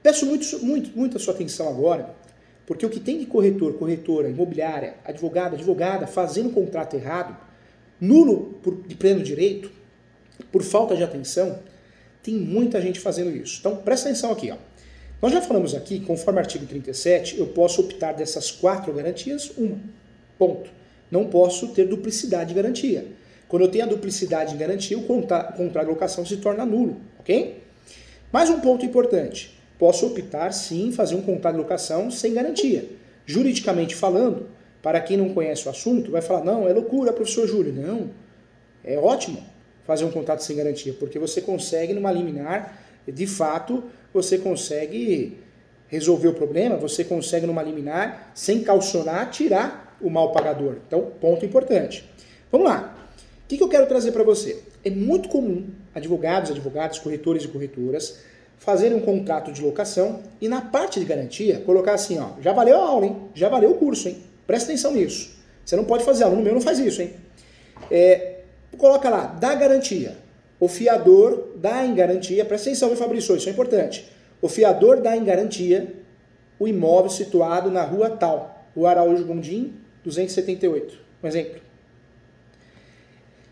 Peço muito a sua atenção agora, porque o que tem de corretor, corretora, imobiliária, advogado, advogada, fazendo contrato errado, nulo de pleno direito, por falta de atenção, tem muita gente fazendo isso. Então, presta atenção aqui. Ó. Nós já falamos aqui, conforme o artigo 37, eu posso optar dessas 4 garantias, uma. Ponto. Não posso ter duplicidade de garantia. Quando eu tenho a duplicidade de garantia, o contrato de locação se torna nulo, ok? Mais um ponto importante. Posso optar, sim, fazer um contrato de locação sem garantia. Juridicamente falando, para quem não conhece o assunto, vai falar, não, é loucura, professor Júlio. Não, é ótimo fazer um contrato sem garantia, porque você consegue, numa liminar, de fato, você consegue resolver o problema, você consegue, numa liminar, sem calcionar, tirar o mal pagador. Então, ponto importante. Vamos lá. O que eu quero trazer para você? É muito comum advogados, corretores e corretoras fazerem um contrato de locação e na parte de garantia colocar assim, ó, já valeu a aula, hein? Já valeu o curso, hein? Presta atenção nisso. Você não pode fazer, aluno meu não faz isso, hein? Coloca lá, dá garantia. O fiador dá em garantia, presta atenção, meu Fabrício, isso é importante. O fiador dá em garantia o imóvel situado na rua tal, Rua Araújo Gondim, 278. Um exemplo.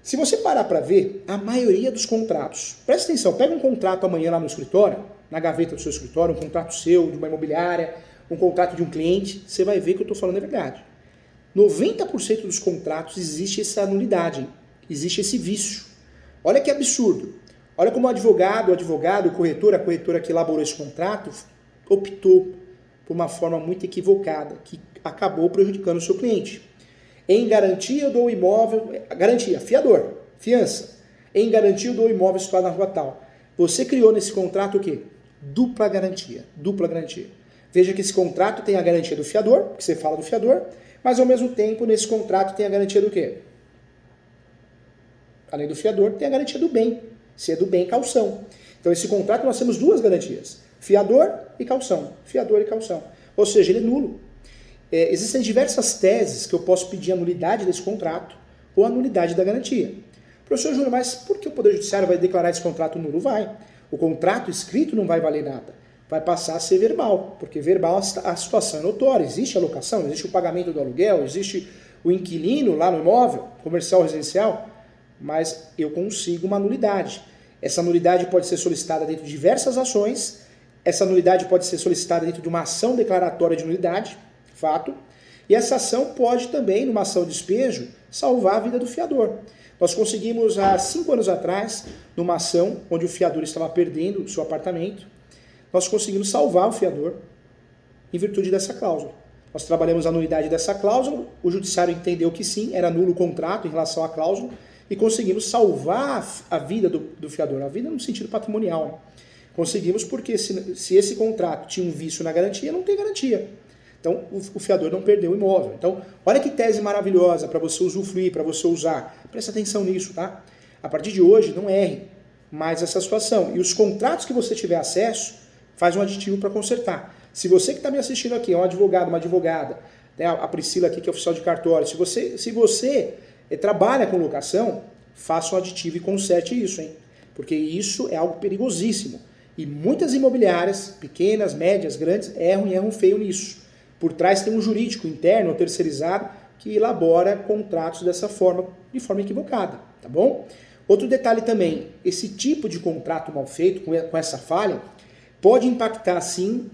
Se você parar para ver, a maioria dos contratos, presta atenção, pega um contrato amanhã lá no escritório, na gaveta do seu escritório, um contrato seu, de uma imobiliária, um contrato de um cliente, você vai ver que eu estou falando a verdade. 90% dos contratos existe essa nulidade, existe esse vício. Olha que absurdo. Olha como o advogado, a corretora que elaborou esse contrato, optou por uma forma muito equivocada, que acabou prejudicando o seu cliente. Em garantia eu dou o imóvel, garantia, fiador, fiança. Em garantia eu dou o imóvel situado na rua tal. Você criou nesse contrato o quê? Dupla garantia. Veja que esse contrato tem a garantia do fiador, que você fala do fiador, mas ao mesmo tempo nesse contrato tem a garantia do quê? além do fiador, tem a garantia do bem. Se é do bem, caução. Então, esse contrato nós temos duas garantias. Fiador e caução. Fiador e caução. Ou seja, ele é nulo. Existem diversas teses que eu posso pedir a nulidade desse contrato ou a nulidade da garantia. Professor Júnior, mas por que o Poder Judiciário vai declarar esse contrato nulo? Vai. O contrato escrito não vai valer nada. Vai passar a ser verbal, porque verbal a situação é notória. Existe a locação, existe o pagamento do aluguel, existe o inquilino lá no imóvel, comercial ou residencial, mas eu consigo uma nulidade. Essa nulidade pode ser solicitada dentro de diversas ações, essa nulidade pode ser solicitada dentro de uma ação declaratória de nulidade, fato, e essa ação pode também, numa ação de despejo, salvar a vida do fiador. Nós conseguimos, há 5 anos atrás, numa ação onde o fiador estava perdendo o seu apartamento, nós conseguimos salvar o fiador em virtude dessa cláusula. Nós trabalhamos a nulidade dessa cláusula, o judiciário entendeu que sim, era nulo o contrato em relação à cláusula, e conseguimos salvar a vida do fiador, a vida no sentido patrimonial. Né? Conseguimos porque se esse contrato tinha um vício na garantia, não tem garantia. Então, o fiador não perdeu o imóvel. Então, olha que tese maravilhosa para você usufruir, para você usar. Presta atenção nisso, tá? A partir de hoje, não erre mais essa situação. E os contratos que você tiver acesso, faz um aditivo para consertar. Se você que está me assistindo aqui é um advogado, uma advogada, né, a Priscila aqui que é oficial de cartório, se você trabalha com locação, faça um aditivo e conserte isso, hein? Porque isso é algo perigosíssimo. E muitas imobiliárias, pequenas, médias, grandes, erram e erram feio nisso. Por trás tem um jurídico interno ou terceirizado que elabora contratos dessa forma, de forma equivocada, tá bom? Outro detalhe também, esse tipo de contrato mal feito, com essa falha, pode impactar sim,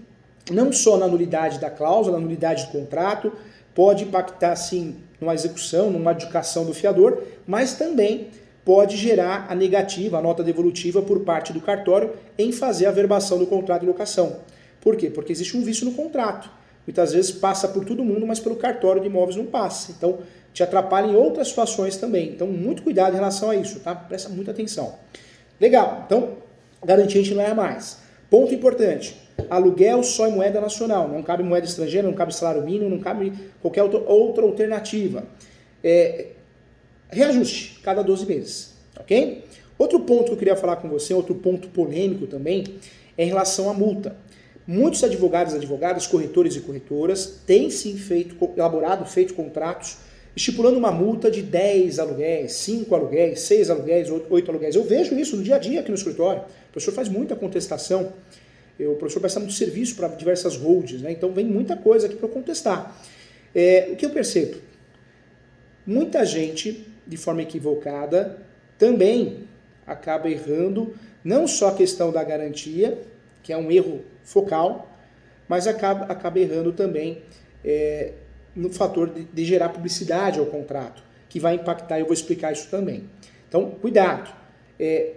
não só na nulidade da cláusula, na nulidade do contrato, pode impactar sim numa execução, numa adjudicação do fiador, mas também pode gerar a negativa, a nota devolutiva por parte do cartório em fazer a averbação do contrato de locação. Por quê? Porque existe um vício no contrato. Muitas vezes passa por todo mundo, mas pelo cartório de imóveis não passa. Então, te atrapalha em outras situações também. Então, muito cuidado em relação a isso, tá? Presta muita atenção. Legal. Então, garantia a gente não erra mais. Ponto importante. Aluguel só em moeda nacional. Não cabe moeda estrangeira, não cabe salário mínimo, não cabe qualquer outra alternativa. Reajuste cada 12 meses, ok? Outro ponto que eu queria falar com você, outro ponto polêmico também, é em relação à multa. Muitos advogados e advogadas, corretores e corretoras, têm sim feito contratos estipulando uma multa de 10 aluguéis, 5 aluguéis, 6 aluguéis, 8 aluguéis. Eu vejo isso no dia a dia aqui no escritório. O professor faz muita contestação, o professor presta muito serviço para diversas holds, né? Então vem muita coisa aqui para contestar. O que eu percebo? Muita gente, de forma equivocada, também acaba errando, não só a questão da garantia, que é um erro focal, mas acaba errando também no fator de gerar publicidade ao contrato, que vai impactar, eu vou explicar isso também. Então, cuidado.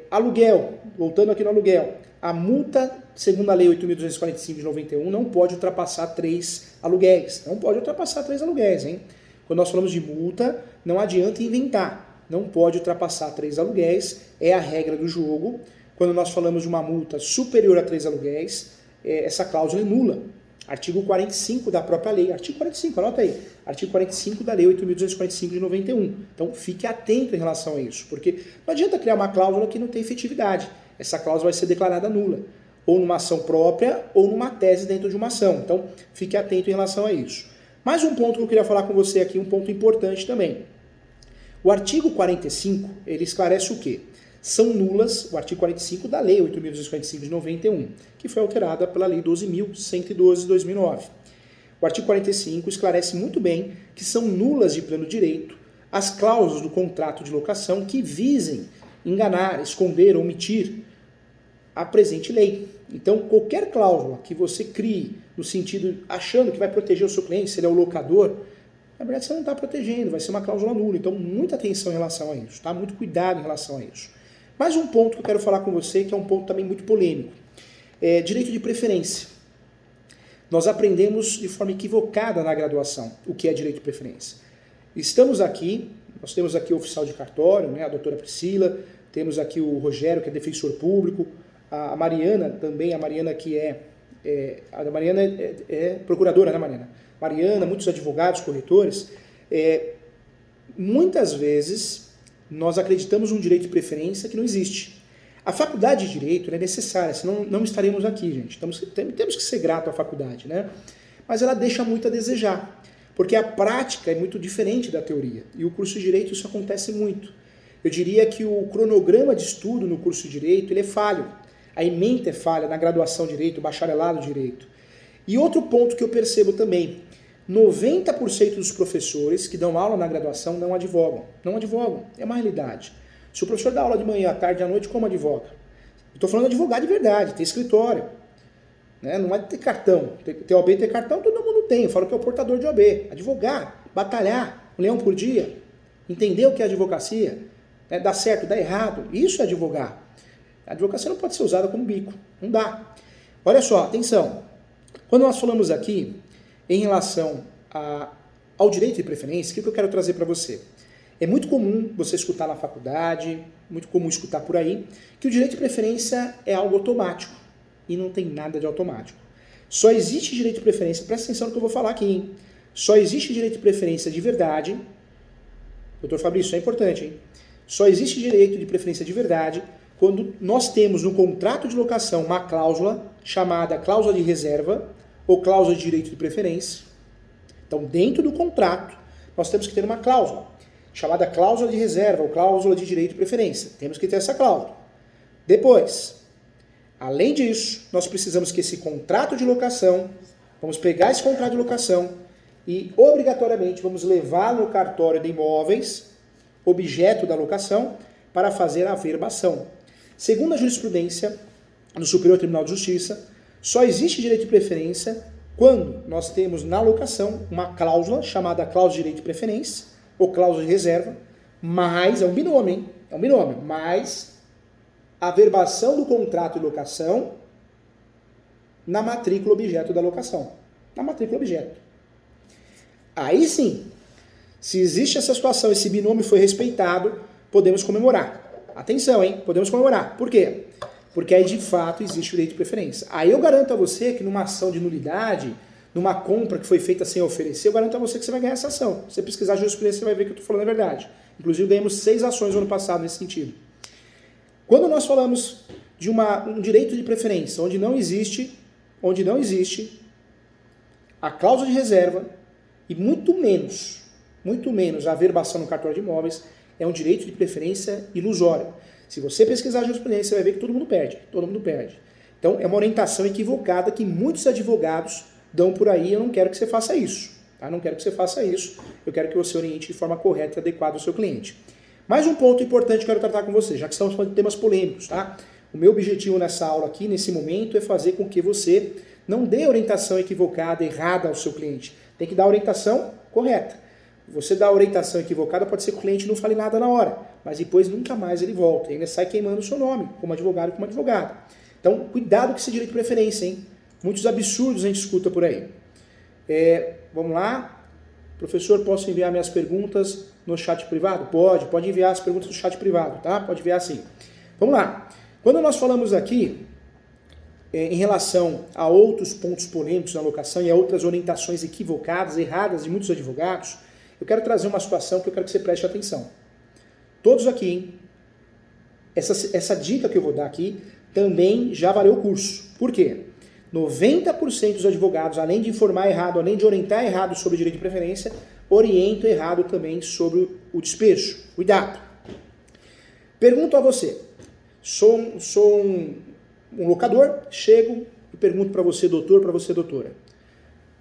Aluguel, voltando aqui no aluguel, a multa, segundo a Lei 8.245 de 91, não pode ultrapassar 3 aluguéis. Não pode ultrapassar 3 aluguéis, hein? Quando nós falamos de multa, não adianta inventar. Não pode ultrapassar 3 aluguéis, é a regra do jogo. Quando nós falamos de uma multa superior a 3 aluguéis, essa cláusula é nula. Artigo 45 da própria lei. Artigo 45, anota aí. Artigo 45 da Lei 8.245 de 91. Então, fique atento em relação a isso, porque não adianta criar uma cláusula que não tem efetividade. Essa cláusula vai ser declarada nula, ou numa ação própria, ou numa tese dentro de uma ação. Então, fique atento em relação a isso. Mais um ponto que eu queria falar com você aqui, um ponto importante também. O artigo 45, ele esclarece o quê? São nulas o artigo 45 da Lei 8.245 de 91, que foi alterada pela Lei 12.112 de 2009. O artigo 45 esclarece muito bem que são nulas de pleno direito as cláusulas do contrato de locação que visem enganar, esconder, omitir a presente lei. Então, qualquer cláusula que você crie no sentido achando que vai proteger o seu cliente, se ele é o locador, na verdade você não está protegendo, vai ser uma cláusula nula. Então, muita atenção em relação a isso, tá? Muito cuidado em relação a isso. Mais um ponto que eu quero falar com você, que é um ponto também muito polêmico. Direito de preferência. Nós aprendemos de forma equivocada na graduação o que é direito de preferência. Nós temos aqui o oficial de cartório, né, a doutora Priscila, temos aqui o Rogério, que é defensor público, a Mariana também, a Mariana que a Mariana é procuradora, né, Mariana? Mariana, muitos advogados, corretores, muitas vezes nós acreditamos num direito de preferência que não existe. A faculdade de Direito é necessária, senão não estaremos aqui, gente. Temos que ser grato à faculdade, né? Mas ela deixa muito a desejar, porque a prática é muito diferente da teoria. E o curso de Direito isso acontece muito. Eu diria que o cronograma de estudo no curso de Direito ele é falho. A ementa é falha na graduação de Direito, bacharelado de Direito. E outro ponto que eu percebo também, 90% dos professores que dão aula na graduação não advogam. Não advogam, é uma realidade. Se o professor dá aula de manhã, à tarde, à noite, como advoga? Eu estou falando de advogado de verdade, ter escritório. Né? Não é ter cartão. Ter OAB e ter cartão, todo mundo tem. Eu falo que é o portador de OAB. Advogar, batalhar, 1 leão por dia. Entender o que é advocacia. Né? Dar certo, dar errado. Isso é advogar. A advocacia não pode ser usada como bico. Não dá. Olha só, atenção. Quando nós falamos aqui em relação ao direito de preferência, o que eu quero trazer para você? É muito comum você escutar na faculdade, muito comum escutar por aí, que o direito de preferência é algo automático. E não tem nada de automático. Só existe direito de preferência, presta atenção no que eu vou falar aqui, hein? Só existe direito de preferência de verdade, doutor Fabrício, isso é importante, hein? Só existe direito de preferência de verdade quando nós temos no contrato de locação uma cláusula chamada cláusula de reserva ou cláusula de direito de preferência. Então, dentro do contrato, nós temos que ter uma cláusula chamada cláusula de reserva ou cláusula de direito de preferência. Temos que ter essa cláusula. Depois, além disso, nós precisamos que esse contrato de locação, vamos pegar esse contrato de locação e obrigatoriamente vamos levar no cartório de imóveis, objeto da locação, para fazer a averbação. Segundo a jurisprudência do Superior Tribunal de Justiça, só existe direito de preferência quando nós temos na locação uma cláusula chamada cláusula de direito de preferência ou cláusula de reserva, mais, é um binômio, hein? É um binômio, mais a averbação do contrato de locação na matrícula objeto da locação. Na matrícula objeto. Aí sim, se existe essa situação, esse binômio foi respeitado, podemos comemorar. Atenção, hein? Podemos comemorar. Por quê? Porque aí de fato existe o direito de preferência. Aí eu garanto a você que numa ação de nulidade, numa compra que foi feita sem oferecer, eu garanto a você que você vai ganhar essa ação. Se você pesquisar a jurisprudência, você vai ver que eu estou falando a verdade. Inclusive ganhamos 6 ações no ano passado nesse sentido. Quando nós falamos de um direito de preferência, onde não existe a cláusula de reserva e muito menos a averbação no cartório de imóveis, é um direito de preferência ilusório. Se você pesquisar a jurisprudência, você vai ver que todo mundo perde. Então, é uma orientação equivocada que muitos advogados dão por aí. Eu não quero que você faça isso. Tá? Não quero que você faça isso. Eu quero que você oriente de forma correta e adequada ao seu cliente. Mais um ponto importante que eu quero tratar com você, já que estamos falando de temas polêmicos, tá? O meu objetivo nessa aula aqui, nesse momento, é fazer com que você não dê orientação equivocada, errada ao seu cliente. Tem que dar a orientação correta. Você dá a orientação equivocada, pode ser que o cliente não fale nada na hora, mas depois nunca mais ele volta. E ainda sai queimando o seu nome, como advogado e como advogada. Então, cuidado com esse direito de preferência, hein? Muitos absurdos a gente escuta por aí. Vamos lá. Professor, posso enviar minhas perguntas no chat privado? Pode enviar as perguntas no chat privado, tá? Pode enviar sim. Vamos lá. Quando nós falamos aqui em relação a outros pontos polêmicos na locação e a outras orientações equivocadas, erradas de muitos advogados, eu quero trazer uma situação que eu quero que você preste atenção. Todos aqui, hein? Essa dica que eu vou dar aqui também já valeu o curso. Por quê? 90% dos advogados, além de informar errado, além de orientar errado sobre o direito de preferência, orientam errado também sobre o despejo. Cuidado. Pergunto a você. Sou um locador, chego e pergunto para você, doutor, para você, doutora.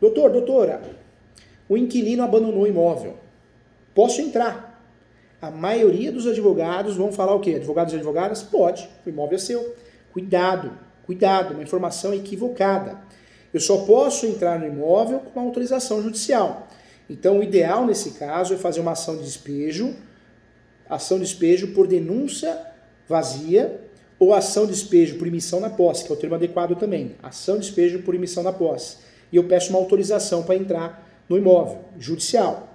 Doutora, o inquilino abandonou o imóvel. Posso entrar? A maioria dos advogados vão falar o quê? Advogados e advogadas? Pode, o imóvel é seu. Cuidado, uma informação equivocada. Eu só posso entrar no imóvel com uma autorização judicial. Então, o ideal nesse caso é fazer uma ação de despejo por denúncia vazia ou ação de despejo por emissão na posse, que é o termo adequado também. Ação de despejo por emissão na posse. E eu peço uma autorização para entrar no imóvel judicial.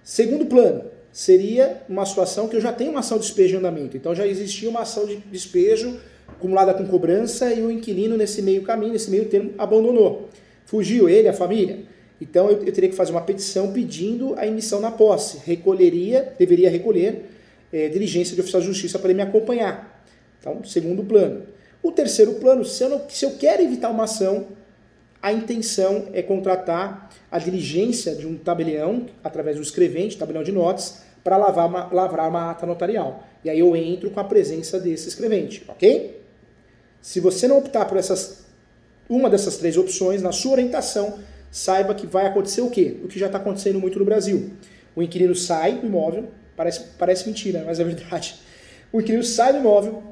Segundo plano, seria uma situação que eu já tenho uma ação de despejo em andamento. Então, já existia uma ação de despejo acumulada com cobrança e o inquilino nesse meio caminho, nesse meio termo, abandonou. Fugiu ele, a família. Então eu teria que fazer uma petição pedindo a emissão na posse. Deveria recolher diligência de oficial de justiça para ele me acompanhar. Então, segundo plano. O terceiro plano, se eu quero evitar uma ação, a intenção é contratar a diligência de um tabelião, através do escrevente, tabelião de notas, para lavrar uma ata notarial. E aí eu entro com a presença desse escrevente, ok? Se você não optar por uma dessas três opções, na sua orientação, saiba que vai acontecer o quê? O que já está acontecendo muito no Brasil. O inquilino sai do imóvel, parece mentira, mas é verdade. O inquilino sai do imóvel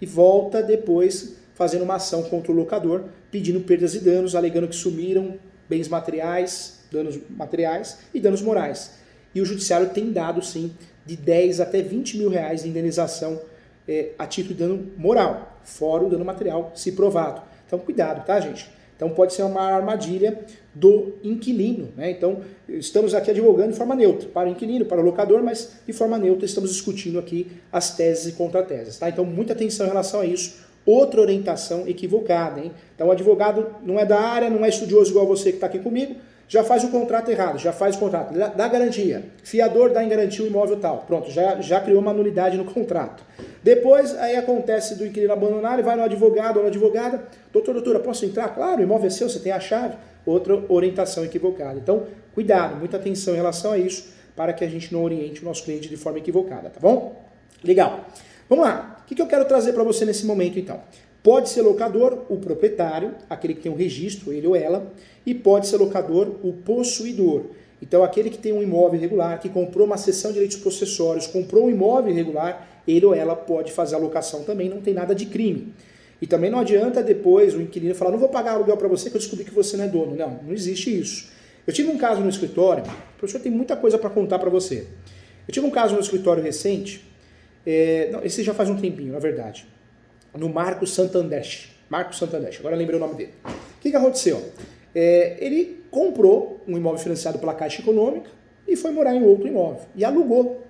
e volta depois fazendo uma ação contra o locador, pedindo perdas e danos, alegando que sumiram bens materiais, danos materiais e danos morais. E o judiciário tem dado, sim, de 10 até 20 mil reais de indenização a título de dano moral, fora o dano material, se provado. Então, cuidado, tá, gente? Então, pode ser uma armadilha do inquilino, né? Então, estamos aqui advogando de forma neutra, para o inquilino, para o locador, mas de forma neutra estamos discutindo aqui as teses e contrateses, tá? Então, muita atenção em relação a isso. Outra orientação equivocada, hein? Então, o advogado não é da área, não é estudioso igual você que está aqui comigo, já faz o contrato errado, já faz o contrato, dá garantia. Fiador dá em garantia o imóvel tal. Pronto, já criou uma nulidade no contrato. Depois, aí acontece do inquilino abandonar, ele vai no advogado ou na advogada. Doutora, posso entrar? Claro, o imóvel é seu, você tem a chave. Outra orientação equivocada. Então, cuidado, muita atenção em relação a isso, para que a gente não oriente o nosso cliente de forma equivocada, tá bom? Legal. Vamos lá. O que eu quero trazer para você nesse momento, então? Pode ser locador, o proprietário, aquele que tem um registro, ele ou ela, e pode ser locador, o possuidor. Então, aquele que tem um imóvel irregular, que comprou uma cessão de direitos possessórios, comprou um imóvel irregular, ele ou ela pode fazer a locação também, não tem nada de crime. E também não adianta depois o inquilino falar, não vou pagar aluguel para você que eu descobri que você não é dono. Não existe isso. Eu tive um caso no escritório, o professor tem muita coisa para contar para você. Eu tive um caso no escritório recente, esse já faz um tempinho, na verdade, no Marcos Santander, agora lembrei o nome dele. O que aconteceu? Ele comprou um imóvel financiado pela Caixa Econômica e foi morar em outro imóvel. E alugou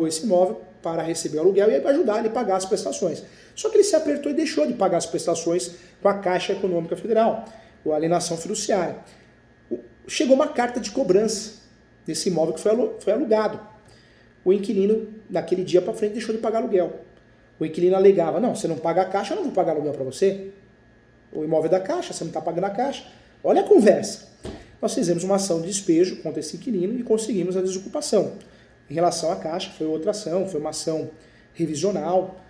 esse imóvel para receber o aluguel e para ajudar ele a pagar as prestações. Só que ele se apertou e deixou de pagar as prestações com a Caixa Econômica Federal, ou a alienação fiduciária. Chegou uma carta de cobrança desse imóvel que foi alugado. O inquilino, daquele dia para frente, deixou de pagar aluguel. O inquilino alegava, não, você não paga a Caixa, eu não vou pagar aluguel para você. O imóvel é da Caixa, você não está pagando a Caixa. Olha a conversa. Nós fizemos uma ação de despejo contra esse inquilino e conseguimos a desocupação. Em relação à Caixa, foi outra ação, foi uma ação revisional,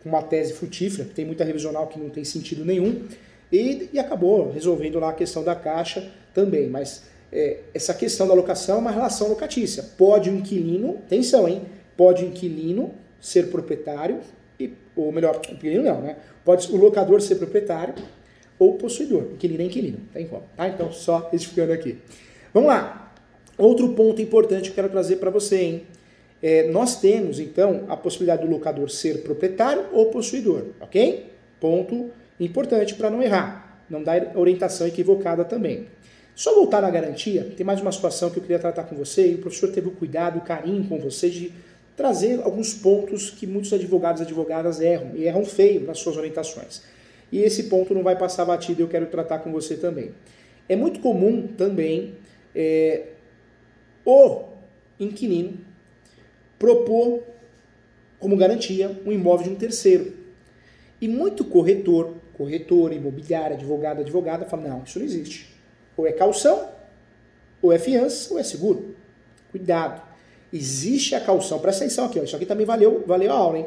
com uma tese frutífera, tem muita revisional que não tem sentido nenhum, e acabou resolvendo lá a questão da Caixa também. Mas essa questão da locação é uma relação locatícia. Pode o inquilino, atenção, hein? Pode o inquilino ser proprietário, ou melhor, inquilino não, né? Pode o locador ser proprietário ou possuidor. Inquilino é inquilino, tem como. Tá? Então, só retificando aqui. Vamos lá. Outro ponto importante que eu quero trazer para você, hein? Nós temos, então, a possibilidade do locador ser proprietário ou possuidor, ok? Ponto importante para não errar, não dar orientação equivocada também. Só voltar na garantia, tem mais uma situação que eu queria tratar com você, e o professor teve o cuidado, o carinho com você de trazer alguns pontos que muitos advogados e advogadas erram, e erram feio nas suas orientações. E esse ponto não vai passar batido, eu quero tratar com você também. É muito comum também o inquilino propor como garantia um imóvel de um terceiro. E muito corretor, imobiliário, advogada, fala, não, isso não existe. Ou é caução, ou é fiança, ou é seguro. Cuidado. Existe a caução, presta atenção aqui, ó, isso aqui também valeu a aula, hein?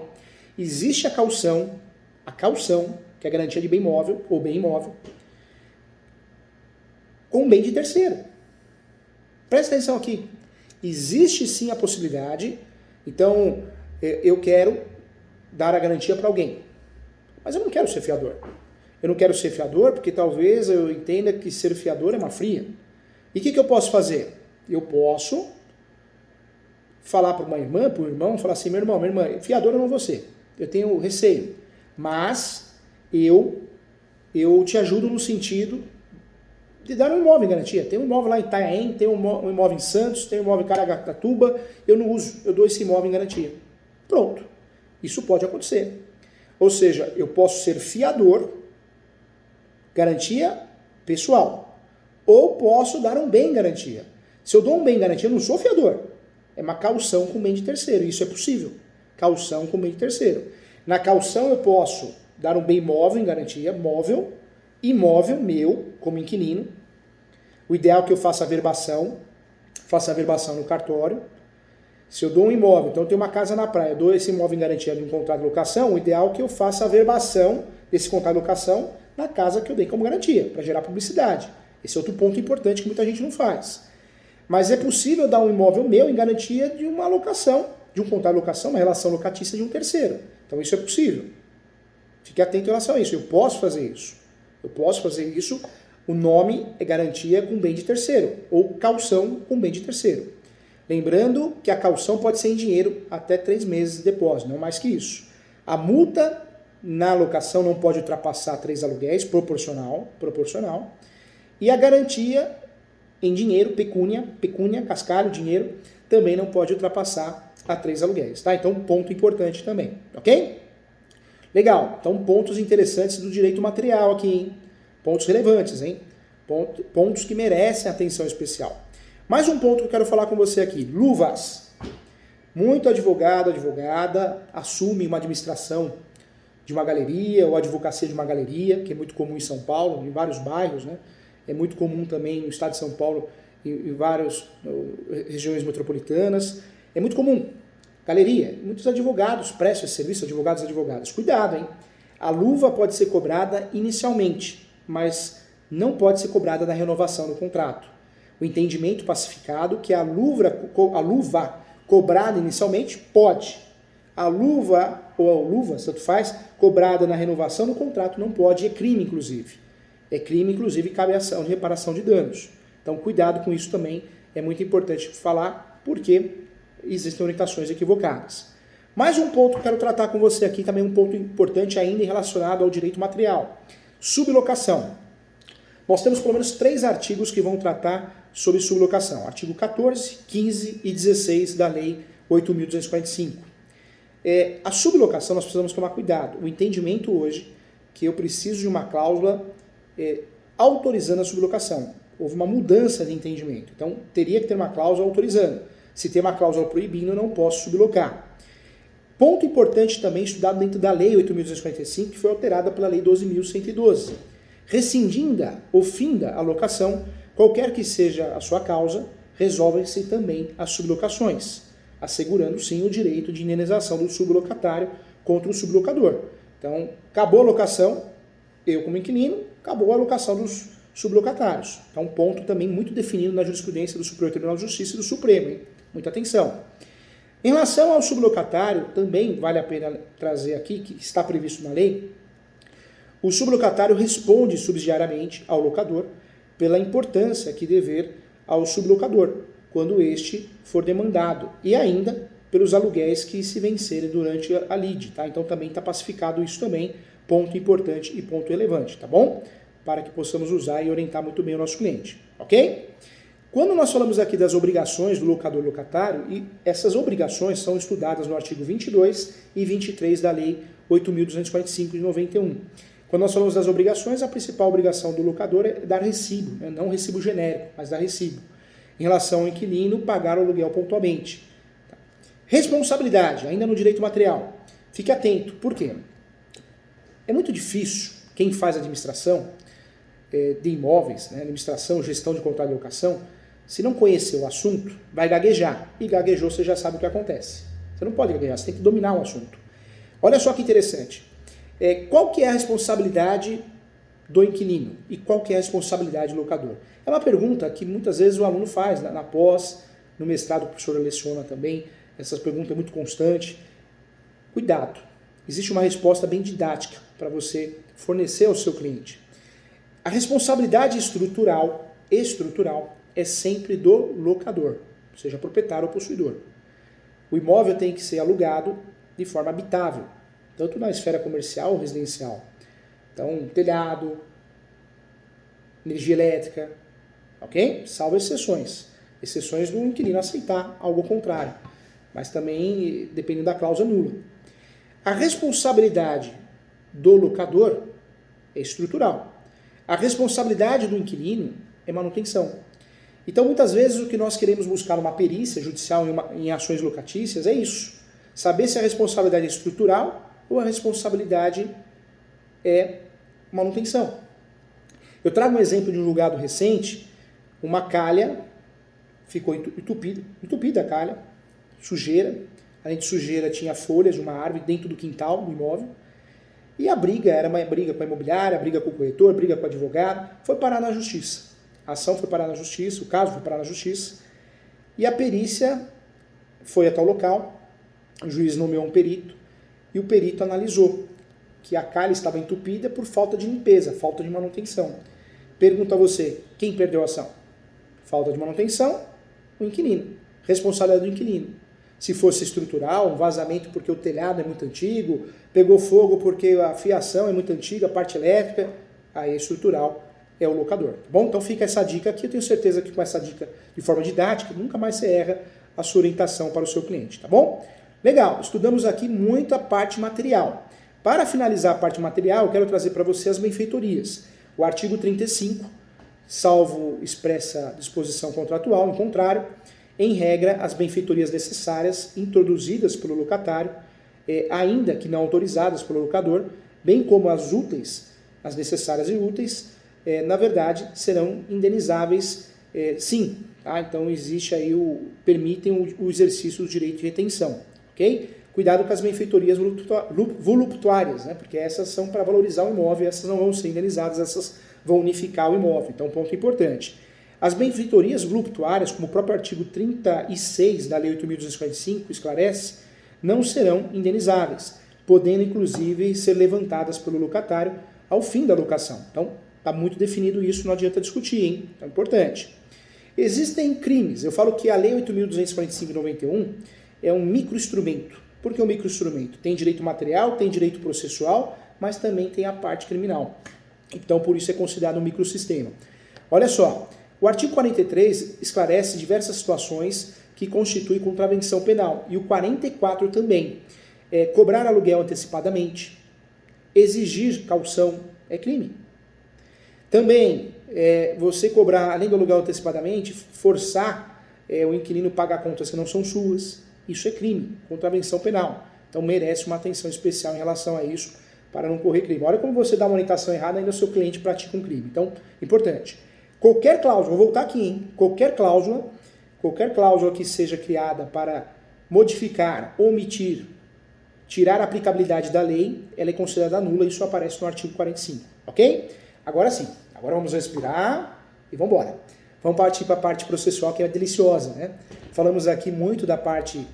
Existe a caução, que é a garantia de bem imóvel ou bem imóvel, com bem de terceiro. Presta atenção aqui. Existe sim a possibilidade, então eu quero dar a garantia para alguém, mas eu não quero ser fiador. Eu não quero ser fiador porque talvez eu entenda que ser fiador é uma fria. E o que eu posso fazer? Eu posso falar para uma irmã, para um irmão, falar assim, meu irmão, minha irmã, fiador eu não vou ser. Eu tenho receio, mas eu te ajudo no sentido de dar um imóvel em garantia. Tem um imóvel lá em Itanhaém, tem um imóvel em Santos, tem um imóvel em Caraguatatuba, eu não uso, eu dou esse imóvel em garantia. Pronto. Isso pode acontecer. Ou seja, eu posso ser fiador, garantia pessoal, ou posso dar um bem em garantia. Se eu dou um bem em garantia, eu não sou fiador. É uma caução com bem de terceiro, isso é possível. caução com bem de terceiro. Na caução eu posso dar um bem móvel em garantia, móvel, imóvel meu, como inquilino. O ideal é que eu faça a verbação no cartório. Se eu dou um imóvel, então eu tenho uma casa na praia, eu dou esse imóvel em garantia de um contrato de locação, o ideal é que eu faça a verbação desse contrato de locação na casa que eu dei como garantia, para gerar publicidade. Esse é outro ponto importante que muita gente não faz. Mas é possível dar um imóvel meu em garantia de uma locação, de um contrato de locação, uma relação locatícia de um terceiro. Então isso é possível. Fique atento em relação a isso. Eu posso fazer isso. O nome é garantia com bem de terceiro, ou caução com bem de terceiro. Lembrando que a caução pode ser em dinheiro até 3 meses de depósito, não mais que isso. A multa na locação não pode ultrapassar 3 aluguéis, proporcional. E a garantia em dinheiro, pecúnia, cascalho, dinheiro, também não pode ultrapassar a 3 aluguéis, tá? Então, ponto importante também, ok? Legal, então pontos interessantes do direito material aqui, hein? Pontos relevantes, hein? Pontos que merecem atenção especial. Mais um ponto que eu quero falar com você aqui, luvas. Muito advogado, advogada assume uma administração de uma galeria ou advocacia de uma galeria, que é muito comum em São Paulo, em vários bairros, né? É muito comum também no estado de São Paulo, em várias regiões metropolitanas. É muito comum. Galeria, muitos advogados prestam esse serviço, advogadas. Cuidado, hein? A luva pode ser cobrada inicialmente, mas não pode ser cobrada na renovação do contrato. O entendimento pacificado que a luva cobrada inicialmente pode. A luva ou a luva, tanto faz, cobrada na renovação do contrato não pode, é crime inclusive. É crime inclusive cabe a ação de reparação de danos. Então cuidado com isso também, é muito importante falar, porque existem orientações equivocadas. Mais um ponto que eu quero tratar com você aqui, também um ponto importante ainda relacionado ao direito material. Sublocação. Nós temos pelo menos 3 artigos que vão tratar sobre sublocação. Artigo 14, 15 e 16 da Lei 8.245. A sublocação nós precisamos tomar cuidado. O entendimento hoje que eu preciso de uma cláusula autorizando a sublocação. Houve uma mudança de entendimento. Então teria que ter uma cláusula autorizando. Se tem uma cláusula proibindo, eu não posso sublocar. Ponto importante também estudado dentro da Lei 8.245, que foi alterada pela Lei 12.112. Rescindida ou finda a locação, qualquer que seja a sua causa, resolvem-se também as sublocações, assegurando sim o direito de indenização do sublocatário contra o sublocador. Então, acabou a locação, eu como inquilino, acabou a locação dos sublocatários. Então, um ponto também muito definido na jurisprudência do Superior Tribunal de Justiça e do Supremo, hein? Muita atenção. Em relação ao sublocatário, também vale a pena trazer aqui, que está previsto na lei, o sublocatário responde subsidiariamente ao locador pela importância que dever ao sublocador, quando este for demandado, e ainda pelos aluguéis que se vencerem durante a lide, tá? Então também está pacificado isso também, ponto importante e ponto relevante, tá bom? Para que possamos usar e orientar muito bem o nosso cliente, ok? Quando nós falamos aqui das obrigações do locador-locatário, e essas obrigações são estudadas no artigo 22 e 23 da Lei 8.245 de 91. Quando nós falamos das obrigações, a principal obrigação do locador é dar recibo, né? Não recibo genérico, mas dar recibo. Em relação ao inquilino, pagar o aluguel pontualmente. Responsabilidade, ainda no direito material. Fique atento, por quê? É muito difícil quem faz administração de imóveis, né? Administração, gestão de contrato de locação, se não conhecer o assunto, vai gaguejar. E gaguejou, você já sabe o que acontece. Você não pode gaguejar, você tem que dominar o assunto. Olha só que interessante. Qual que é a responsabilidade do inquilino e qual que é a responsabilidade do locador? É uma pergunta que muitas vezes o aluno faz na pós, no mestrado o professor leciona também, essa pergunta é muito constante. Cuidado, existe uma resposta bem didática para você fornecer ao seu cliente. A responsabilidade estrutural é sempre do locador, seja proprietário ou possuidor. O imóvel tem que ser alugado de forma habitável, tanto na esfera comercial ou residencial. Então, telhado, energia elétrica, ok? Salvo exceções. Exceções do inquilino aceitar algo contrário, mas também dependendo da cláusula nula. A responsabilidade do locador é estrutural. A responsabilidade do inquilino é manutenção. Então, muitas vezes, o que nós queremos buscar numa perícia judicial em ações locatícias é isso. Saber se a responsabilidade é estrutural ou a responsabilidade é manutenção. Eu trago um exemplo de um julgado recente, uma calha ficou entupida a calha, sujeira, além de sujeira tinha folhas de uma árvore dentro do quintal do imóvel, e a briga era uma briga com a imobiliária, briga com o corretor, briga com o advogado, foi parar na justiça. A ação foi parar na justiça, o caso foi parar na justiça, e a perícia foi até o local, o juiz nomeou um perito, e o perito analisou que a calha estava entupida por falta de limpeza, falta de manutenção. Pergunto a você, quem perdeu a ação? Falta de manutenção, o inquilino. Responsabilidade do inquilino. Se fosse estrutural, um vazamento porque o telhado é muito antigo, pegou fogo porque a fiação é muito antiga, a parte elétrica, aí é estrutural, é o locador. Tá bom? Então fica essa dica aqui, eu tenho certeza que com essa dica de forma didática, nunca mais você erra a sua orientação para o seu cliente, tá bom? Legal, estudamos aqui muito a parte material. Para finalizar a parte material, eu quero trazer para você as benfeitorias. O artigo 35, salvo expressa disposição contratual, em contrário, em regra, as benfeitorias necessárias introduzidas pelo locatário, ainda que não autorizadas pelo locador, bem como as úteis, as necessárias e úteis, na verdade, serão indenizáveis sim. Tá? Então, existe aí permitem o exercício do direito de retenção. Ok? Cuidado com as benfeitorias voluptuárias, né? Porque essas são para valorizar o imóvel, essas não vão ser indenizadas, essas vão unificar o imóvel. Então, ponto importante. As benfeitorias voluptuárias, como o próprio artigo 36 da Lei 8.245 esclarece, não serão indenizáveis, podendo inclusive ser levantadas pelo locatário ao fim da locação. Então, está muito definido isso, não adianta discutir, hein? Então, é importante. Existem crimes. Eu falo que a Lei 8.245 de 91 é um microinstrumento. Por que um microinstrumento? Tem direito material, tem direito processual, mas também tem a parte criminal. Então, por isso é considerado um microsistema. Olha só, o artigo 43 esclarece diversas situações que constituem contravenção penal. E o 44 também. Cobrar aluguel antecipadamente, exigir caução é crime. Também, você cobrar, além do aluguel antecipadamente, forçar o inquilino a pagar contas que não são suas. Isso é crime, contravenção penal. Então merece uma atenção especial em relação a isso, para não correr crime. Olha como você dá uma orientação errada, ainda o seu cliente pratica um crime. Então, importante. Qualquer cláusula, vou voltar aqui, hein? Qualquer cláusula que seja criada para modificar, omitir, tirar a aplicabilidade da lei, ela é considerada nula, isso aparece no artigo 45, ok? Agora sim, agora vamos respirar e vamos embora. Vamos partir para a parte processual, que é deliciosa, né? Falamos aqui muito da parte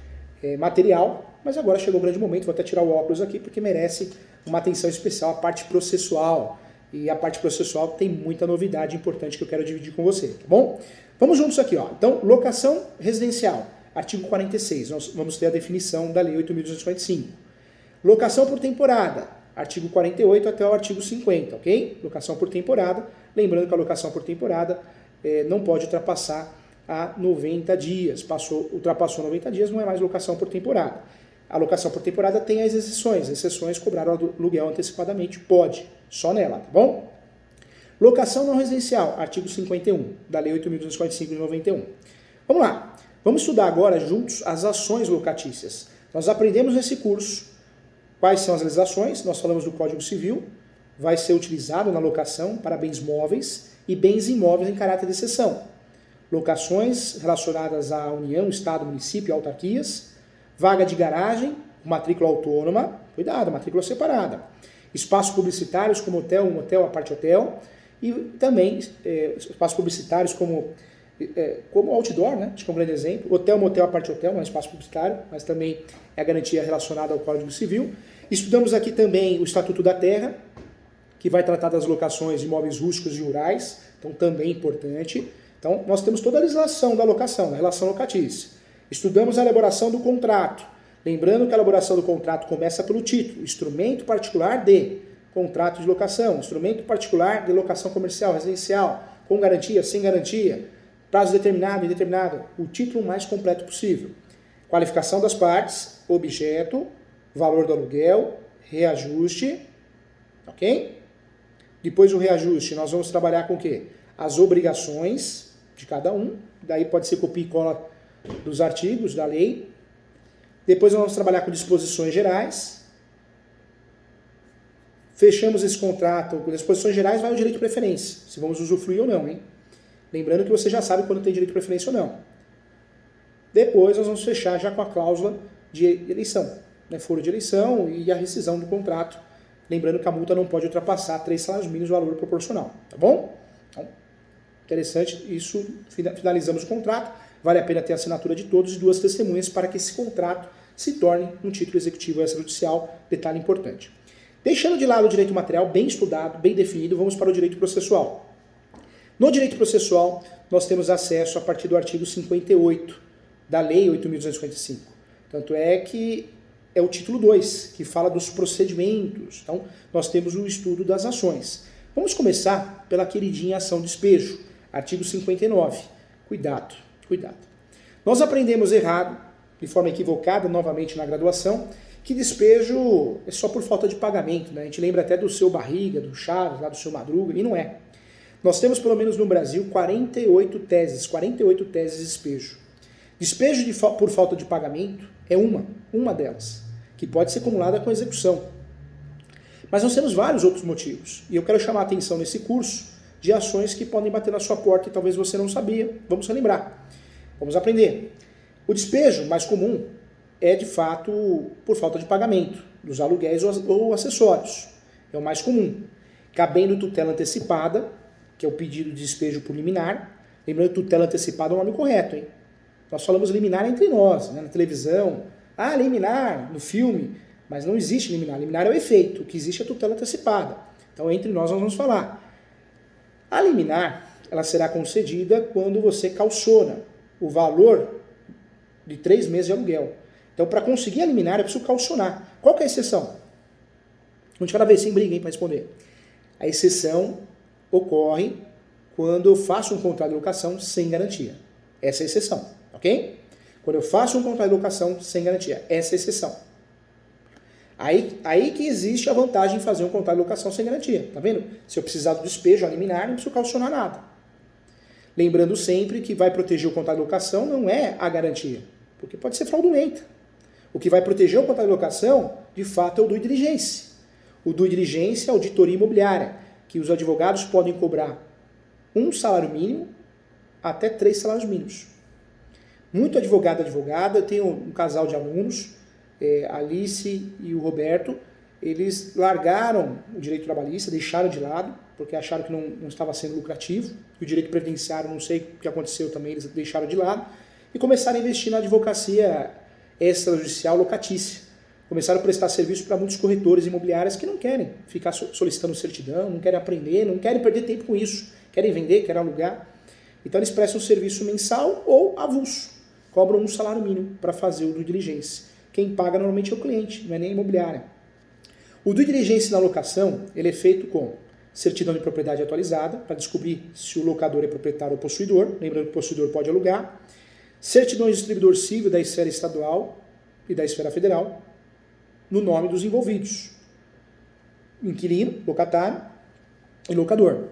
material, mas agora chegou o grande momento, vou até tirar o óculos aqui, porque merece uma atenção especial a parte processual. E a parte processual tem muita novidade importante que eu quero dividir com você, tá bom? Vamos juntos aqui, ó. Então, locação residencial, artigo 46, nós vamos ter a definição da Lei 8.245. Locação por temporada, artigo 48 até o artigo 50, ok? Locação por temporada, lembrando que a locação por temporada não pode ultrapassar a 90 dias. Ultrapassou 90 dias, não é mais locação por temporada. A locação por temporada tem as exceções cobrar o aluguel antecipadamente, pode, só nela, tá bom? Locação não residencial, artigo 51 da Lei 8.245 de 91. Vamos lá, vamos estudar agora juntos as ações locatícias. Nós aprendemos nesse curso quais são as legislações, nós falamos do Código Civil, vai ser utilizado na locação para bens móveis e bens imóveis em caráter de exceção. Locações relacionadas à União, Estado, Município e autarquias, vaga de garagem, matrícula autônoma, cuidado, matrícula separada, espaços publicitários como hotel, motel, aparte hotel, e também espaços publicitários como outdoor, né? Acho que é um grande exemplo, hotel, motel, aparte hotel, não é um espaço publicitário, mas também é a garantia relacionada ao Código Civil. Estudamos aqui também o Estatuto da Terra, que vai tratar das locações de imóveis rústicos e rurais, então também importante. Então, nós temos toda a legislação da locação, da relação locatícia. Estudamos a elaboração do contrato. Lembrando que a elaboração do contrato começa pelo título, instrumento particular de contrato de locação, instrumento particular de locação comercial, residencial, com garantia, sem garantia, prazo determinado, indeterminado, o título mais completo possível. Qualificação das partes, objeto, valor do aluguel, reajuste, ok? Depois do reajuste, nós vamos trabalhar com o quê? As obrigações de cada um, daí pode ser copia e cola dos artigos da lei, Depois nós vamos trabalhar com disposições gerais. Fechamos esse contrato com disposições gerais, vai o direito de preferência, se vamos usufruir ou não, hein? Lembrando que você já sabe quando tem direito de preferência ou não. Depois nós vamos fechar já com a cláusula de eleição, né? Foro de eleição e a rescisão do contrato. Lembrando que a multa não pode ultrapassar 3 salários mínimos o valor proporcional, tá bom? Então, interessante, isso, finalizamos o contrato. Vale a pena ter a assinatura de todos e 2 testemunhas para que esse contrato se torne um título executivo extrajudicial, detalhe importante. Deixando de lado o direito material bem estudado, bem definido, vamos para o direito processual. No direito processual, nós temos acesso a partir do artigo 58 da Lei 8.255. Tanto é que é o título 2, que fala dos procedimentos. Então, nós temos o estudo das ações. Vamos começar pela queridinha ação de despejo, artigo 59. Cuidado, cuidado. Nós aprendemos errado, de forma equivocada, novamente na graduação, que despejo é só por falta de pagamento, né? A gente lembra até do seu Barriga, do Chaves, lá do seu Madruga, e não é. Nós temos, pelo menos no Brasil, 48 teses de despejo. Despejo por falta de pagamento é uma delas, que pode ser acumulada com execução. Mas nós temos vários outros motivos, e eu quero chamar a atenção nesse curso de ações que podem bater na sua porta e talvez você não sabia. Vamos relembrar, vamos aprender. O despejo mais comum é, de fato, por falta de pagamento dos aluguéis ou acessórios. É o mais comum. Cabendo tutela antecipada, que é o pedido de despejo por liminar. Lembrando que tutela antecipada é o nome correto, hein? Nós falamos liminar entre nós, né, na televisão. Ah, liminar, no filme. Mas não existe liminar. Liminar é o efeito. O que existe é a tutela antecipada. Então, entre nós vamos falar. A liminar, ela será concedida quando você calciona o valor de 3 meses de aluguel. Então, para conseguir a liminar, é preciso calcionar. Qual que é a exceção? Vamos cada vez sem briga, hein, para responder. A exceção ocorre quando eu faço um contrato de locação sem garantia. Essa é a exceção, ok? Quando eu faço um contrato de locação sem garantia. Essa é a exceção. Aí que existe a vantagem de fazer um contrato de locação sem garantia. Tá vendo? Se eu precisar do despejo, a liminar, não preciso calcionar nada. Lembrando sempre que vai proteger o contrato de locação não é a garantia, porque pode ser fraudulenta. O que vai proteger o contrato de locação, de fato, é o due diligence. O due diligence é a auditoria imobiliária, que os advogados podem cobrar 1 salário mínimo até 3 salários mínimos. Muito advogada, eu tenho um casal de alunos, a Alice e o Roberto, eles largaram o direito trabalhista, deixaram de lado, porque acharam que não estava sendo lucrativo, e o direito previdenciário, não sei o que aconteceu também, eles deixaram de lado, e começaram a investir na advocacia extrajudicial locatícia. Começaram a prestar serviço para muitos corretores imobiliários que não querem ficar solicitando certidão, não querem aprender, não querem perder tempo com isso, querem vender, querem alugar. Então eles prestam serviço mensal ou avulso, cobram 1 salário mínimo para fazer o due diligence. Quem paga normalmente é o cliente, não é nem a imobiliária. O due diligence na locação ele é feito com certidão de propriedade atualizada, para descobrir se o locador é proprietário ou possuidor, lembrando que o possuidor pode alugar, certidões de distribuidor civil da esfera estadual e da esfera federal, no nome dos envolvidos, inquilino, locatário e locador.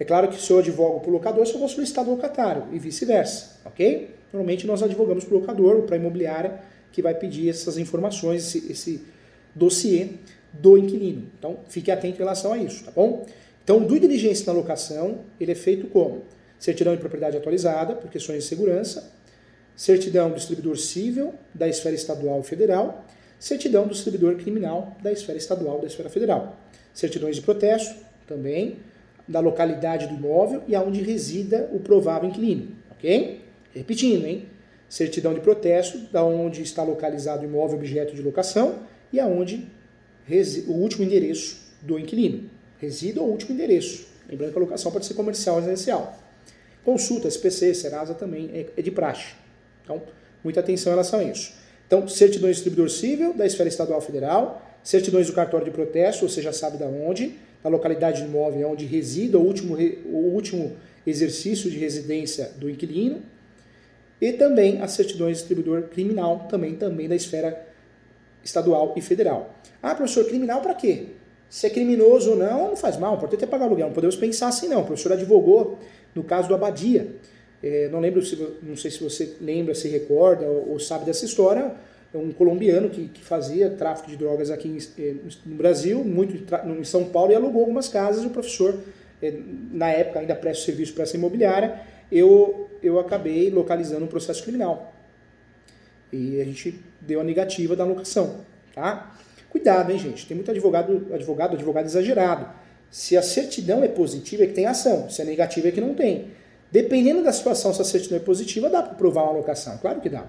É claro que se eu advogo para o locador, eu só vou solicitar do locatário e vice-versa, ok? Normalmente nós advogamos para o locador ou para a imobiliária que vai pedir essas informações, esse dossiê do inquilino. Então, fique atento em relação a isso, tá bom? Então, o due diligence na locação, ele é feito como certidão de propriedade atualizada, por questões de segurança, certidão do distribuidor civil da esfera estadual e federal, certidão do distribuidor criminal da esfera estadual e da esfera federal, certidões de protesto, também, da localidade do imóvel e aonde resida o provável inquilino, ok? Repetindo, hein? Certidão de protesto, da onde está localizado o imóvel objeto de locação e aonde o último endereço do inquilino. Resida ou último endereço. Lembrando que a locação pode ser comercial ou residencial. Consulta, SPC, Serasa também é de praxe. Então, muita atenção em relação a isso. Então, certidões de distribuidor civil da esfera estadual federal, certidões do cartório de protesto, você já sabe da onde, da localidade do imóvel onde resida o último exercício de residência do inquilino, e também as certidões de distribuidor criminal, também da esfera estadual e federal. Ah, professor, criminal para quê? Se é criminoso ou não faz mal, pode até pagar aluguel. Não podemos pensar assim, não. O professor advogou no caso do Abadia. Não sei se você lembra, se recorda ou sabe dessa história. um colombiano que fazia tráfico de drogas aqui no Brasil, muito em São Paulo, e alugou algumas casas. E o professor, na época, ainda presta serviço para essa imobiliária, eu acabei localizando um processo criminal. E a gente deu a negativa da locação, tá? Cuidado, hein, gente? Tem muito advogado exagerado. Se a certidão é positiva, é que tem ação. Se é negativa, é que não tem. Dependendo da situação, se a certidão é positiva, dá para provar uma locação. Claro que dá.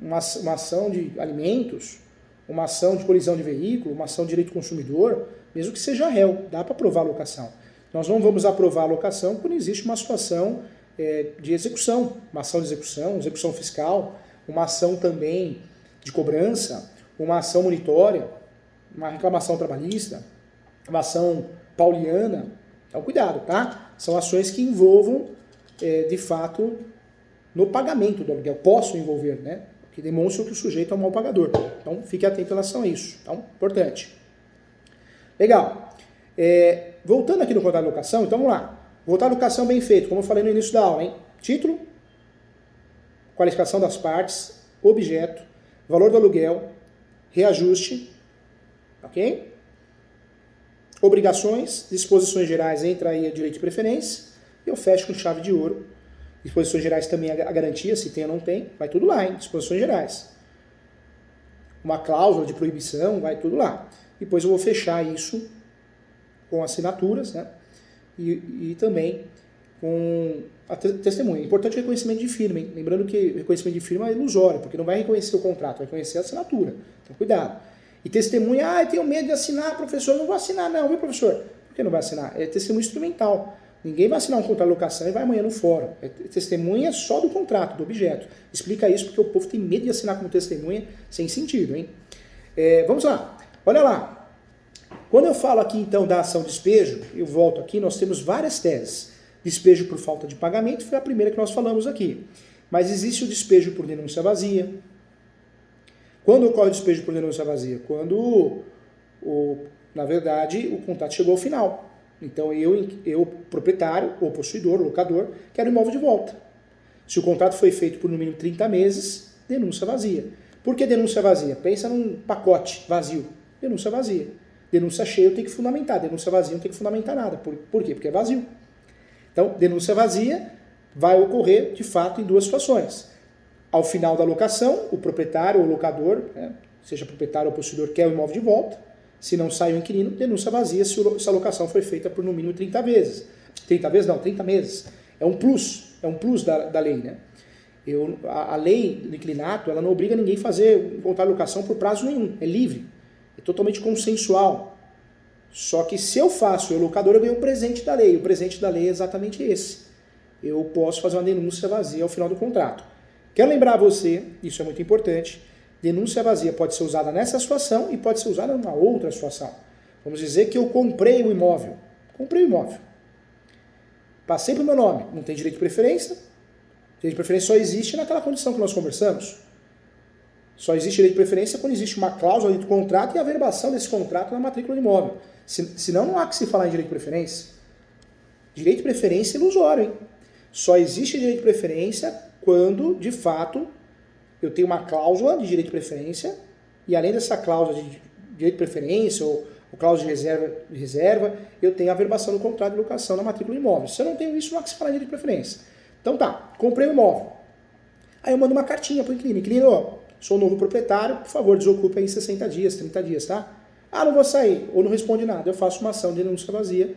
Uma ação de alimentos, uma ação de colisão de veículo, uma ação de direito do consumidor, mesmo que seja réu, dá para provar a locação. Nós não vamos aprovar a locação quando existe uma situação de execução, uma ação de execução fiscal, uma ação também de cobrança, uma ação monitória, uma reclamação trabalhista, uma ação pauliana. Então, cuidado, tá? São ações que envolvam, de fato, no pagamento do aluguel. Posso envolver, né? Que demonstram que o sujeito é um mau pagador. Então, fique atento em relação a isso. Então, importante. Legal. Voltando aqui no contrato de locação, então vamos lá. Contrato de locação bem feito, como eu falei no início da aula, hein? Título, qualificação das partes, objeto, valor do aluguel, reajuste, ok? Obrigações, disposições gerais, entra aí a direito de preferência, e eu fecho com chave de ouro. Disposições gerais também a garantia, se tem ou não tem, vai tudo lá, hein? Disposições gerais. Uma cláusula de proibição, vai tudo lá. Depois eu vou fechar isso com assinaturas, né? E também com a testemunha. Importante reconhecimento de firma, hein? Lembrando que reconhecimento de firma é ilusório, porque não vai reconhecer o contrato, vai reconhecer a assinatura. Então, cuidado. E testemunha, eu tenho medo de assinar, professor, não vou assinar não, viu, professor? Por que não vai assinar? É testemunha instrumental. Ninguém vai assinar um contrato de locação e vai amanhã no fórum. É testemunha só do contrato, do objeto. Explica isso porque o povo tem medo de assinar como testemunha sem sentido, hein? Vamos lá. Olha lá. Quando eu falo aqui, então, da ação de despejo, eu volto aqui, nós temos várias teses. Despejo por falta de pagamento foi a primeira que nós falamos aqui. Mas existe o despejo por denúncia vazia. Quando ocorre o despejo por denúncia vazia? Quando, na verdade, o contrato chegou ao final. Então, eu, proprietário, ou possuidor, locador, quero o imóvel de volta. Se o contrato foi feito por no mínimo 30 meses, denúncia vazia. Por que denúncia vazia? Pensa num pacote vazio. Denúncia vazia. Denúncia cheia eu tenho que fundamentar. Denúncia vazia não tem que fundamentar nada. Por quê? Porque é vazio. Então, denúncia vazia vai ocorrer, de fato, em duas situações. Ao final da locação, o proprietário ou locador, né, seja proprietário ou possuidor, quer o imóvel de volta. Se não sai o inquilino, denúncia vazia se a locação foi feita por no mínimo 30 vezes. 30 vezes não, 30 meses. É um plus da lei, né? A lei do inquilinato, ela não obriga ninguém a fazer um contrato de locação por prazo nenhum, é livre, é totalmente consensual. Só que se eu faço, eu locador, eu ganho um presente da lei. O presente da lei é exatamente esse. Eu posso fazer uma denúncia vazia ao final do contrato. Quero lembrar a você, isso é muito importante, denúncia vazia pode ser usada nessa situação e pode ser usada numa outra situação. Vamos dizer que eu comprei o imóvel. Passei para o meu nome, não tem direito de preferência. Direito de preferência só existe naquela condição que nós conversamos. Só existe direito de preferência quando existe uma cláusula de contrato e a averbação desse contrato na matrícula do imóvel. Senão não há que se falar em direito de preferência. Direito de preferência é ilusório, hein? Só existe direito de preferência quando, de fato, eu tenho uma cláusula de direito de preferência e além dessa cláusula de direito de preferência ou cláusula de reserva, eu tenho a averbação do contrato de locação na matrícula do imóvel. Se eu não tenho isso, não há que se falar em direito de preferência. Então tá, comprei o imóvel. Aí eu mando uma cartinha para o inquilino. Inquilino, sou o novo proprietário, por favor, desocupe aí em 60 dias, 30 dias, tá? Ah, não vou sair, ou não responde nada. Eu faço uma ação de denúncia vazia,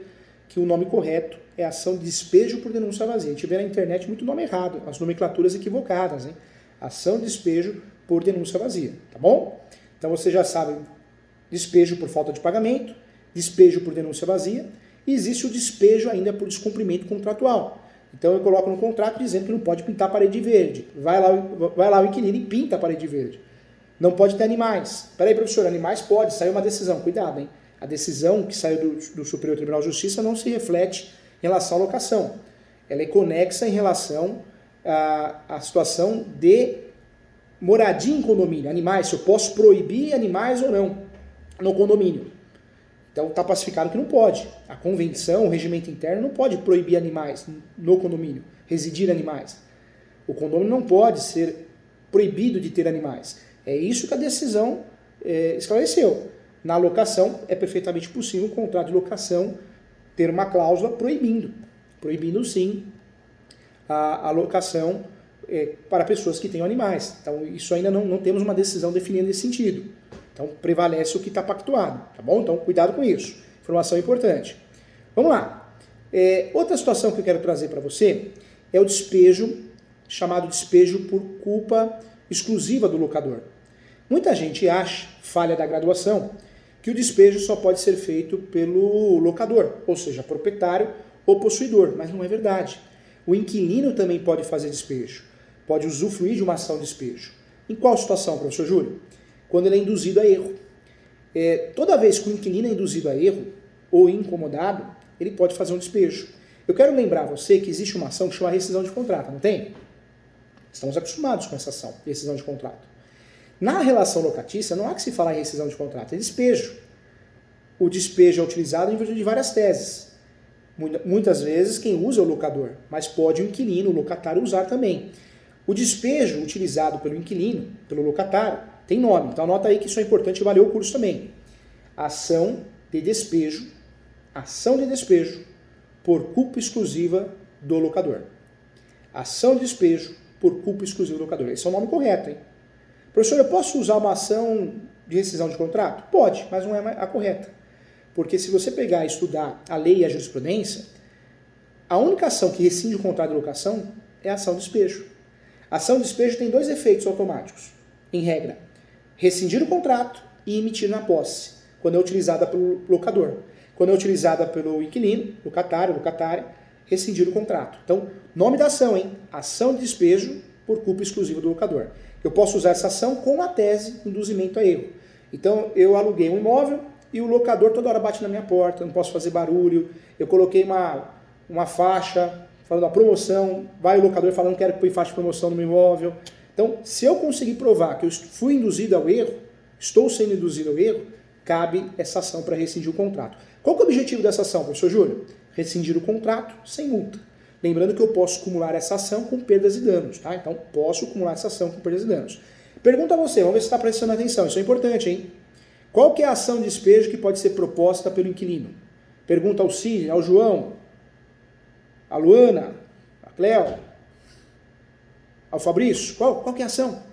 que o nome correto é ação de despejo por denúncia vazia. A gente vê na internet muito nome errado, as nomenclaturas equivocadas, hein? Ação de despejo por denúncia vazia, tá bom? Então você já sabe, despejo por falta de pagamento, despejo por denúncia vazia, e existe o despejo ainda por descumprimento contratual. Então eu coloco no contrato dizendo que não pode pintar a parede verde. Vai lá o inquilino e pinta a parede verde. Não pode ter animais. Peraí, professor, animais pode, saiu uma decisão. Cuidado, hein? A decisão que saiu do Superior Tribunal de Justiça não se reflete em relação à locação. Ela é conexa em relação à situação de moradia em condomínio. Animais, se eu posso proibir animais ou não no condomínio. Então está pacificado que não pode. A convenção, o regimento interno não pode proibir animais no condomínio, residir animais. O condomínio não pode ser proibido de ter animais. É isso que a decisão esclareceu. Na locação, é perfeitamente possível um contrato de locação ter uma cláusula proibindo sim a locação para pessoas que tenham animais. Então, isso ainda não temos uma decisão definida nesse sentido. Então, prevalece o que está pactuado, tá bom? Então, cuidado com isso. Informação importante. Vamos lá. Outra situação que eu quero trazer para você é o despejo, chamado despejo por culpa exclusiva do locador. Muita gente acha, falha da graduação, que o despejo só pode ser feito pelo locador, ou seja, proprietário ou possuidor, mas não é verdade. O inquilino também pode fazer despejo, pode usufruir de uma ação de despejo. Em qual situação, professor Júlio? Quando ele é induzido a erro. Toda vez que o inquilino é induzido a erro ou incomodado, ele pode fazer um despejo. Eu quero lembrar você que existe uma ação que chama rescisão de contrato, não tem? Estamos acostumados com essa ação, rescisão de contrato. Na relação locatícia, não há que se falar em rescisão de contrato, é despejo. O despejo é utilizado em virtude de várias teses. Muitas vezes quem usa é o locador, mas pode o inquilino, o locatário, usar também. O despejo utilizado pelo inquilino, pelo locatário, tem nome. Então anota aí que isso é importante e valeu o curso também. Ação de despejo por culpa exclusiva do locador. Ação de despejo por culpa exclusiva do locador. Esse é o nome correto, hein? Professor, eu posso usar uma ação de rescisão de contrato? Pode, mas não é a correta. Porque se você pegar e estudar a lei e a jurisprudência, a única ação que rescinde o contrato de locação é a ação de despejo. A ação de despejo tem dois efeitos automáticos, em regra. Rescindir o contrato e emitir na posse, quando é utilizada pelo locador. Quando é utilizada pelo inquilino, locatário, locatária, rescindir o contrato. Então, nome da ação, hein? Ação de despejo por culpa exclusiva do locador. Eu posso usar essa ação com a tese induzimento a erro. Então, eu aluguei um imóvel e o locador toda hora bate na minha porta, não posso fazer barulho, eu coloquei uma faixa falando a promoção, vai o locador falando que quero que põe faixa de promoção no meu imóvel. Então, se eu conseguir provar que eu fui induzido ao erro, estou sendo induzido ao erro, cabe essa ação para rescindir o contrato. Qual que é o objetivo dessa ação, professor Júlio? Rescindir o contrato sem multa. Lembrando que eu posso acumular essa ação com perdas e danos, tá? Então, posso acumular essa ação com perdas e danos. Pergunta a você, vamos ver se está prestando atenção, isso é importante, hein? Qual que é a ação de despejo que pode ser proposta pelo inquilino? Pergunta ao Cid, ao João, a Luana, a Cleo, ao Fabrício. Qual que é a ação?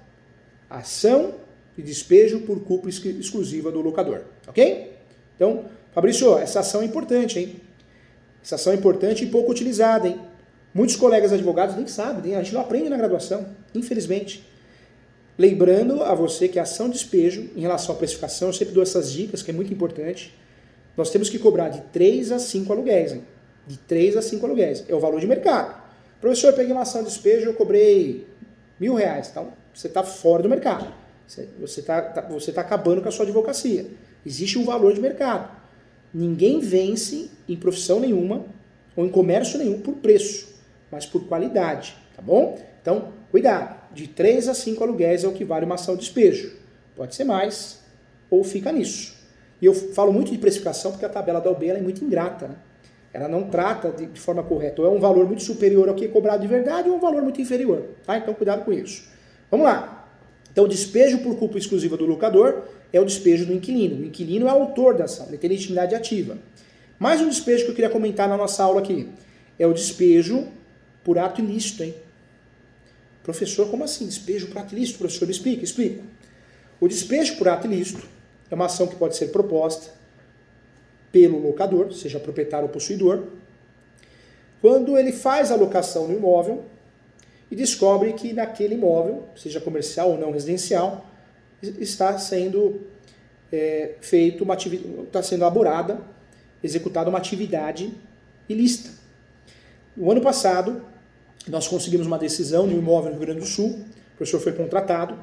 Ação de despejo por culpa exclusiva do locador, ok? Então, Fabrício, essa ação é importante, hein? Essa ação é importante e pouco utilizada, hein? Muitos colegas advogados nem sabem, a gente não aprende na graduação, infelizmente. Lembrando a você que a ação de despejo, em relação à precificação, eu sempre dou essas dicas, que é muito importante. Nós temos que cobrar de 3 a 5 aluguéis, hein? De 3 a 5 aluguéis. É o valor de mercado. Professor, eu peguei uma ação de despejo, eu cobrei R$1.000. Então, você está fora do mercado. Você tá acabando com a sua advocacia. Existe um valor de mercado. Ninguém vence em profissão nenhuma ou em comércio nenhum por preço, mas por qualidade, tá bom? Então, cuidado. De 3 a 5 aluguéis é o que vale uma ação de despejo. Pode ser mais ou fica nisso. E eu falo muito de precificação porque a tabela da OAB ela é muito ingrata, né? Ela não trata de forma correta. Ou é um valor muito superior ao que é cobrado de verdade ou um valor muito inferior. Tá? Então, cuidado com isso. Vamos lá. Então, o despejo por culpa exclusiva do locador é o despejo do inquilino. O inquilino é o autor da ação, ele tem legitimidade ativa. Mais um despejo que eu queria comentar na nossa aula aqui. É o despejo por ato ilícito, hein? Professor, como assim? Despejo por ato ilícito? Professor, explico. O despejo por ato ilícito é uma ação que pode ser proposta pelo locador, seja proprietário ou possuidor, quando ele faz a locação no imóvel e descobre que naquele imóvel, seja comercial ou não residencial, está sendo está sendo elaborada, executada uma atividade ilícita. No ano passado, nós conseguimos uma decisão de um imóvel no Rio Grande do Sul, o professor foi contratado,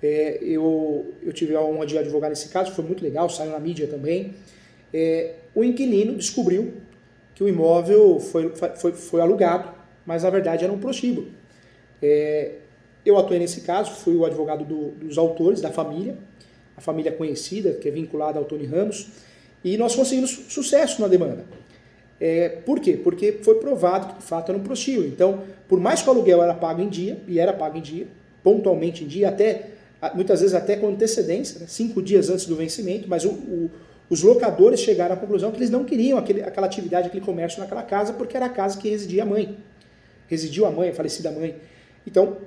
eu tive um advogado nesse caso, foi muito legal, saiu na mídia também. O inquilino descobriu que o imóvel foi alugado, mas na verdade era um prostíbulo. Eu atuei nesse caso, fui o advogado dos autores, da família, a família conhecida, que é vinculada ao Tony Ramos, e nós conseguimos sucesso na demanda. Por quê? Porque foi provado que de fato era um prostíbulo. Então, por mais que o aluguel era pago em dia, e era pago em dia, pontualmente em dia, até muitas vezes até com antecedência, né, 5 dias antes do vencimento, mas os locadores chegaram à conclusão que eles não queriam aquela atividade, aquele comércio naquela casa, porque era a casa que residia a mãe. Residiu a mãe, a falecida mãe. Então,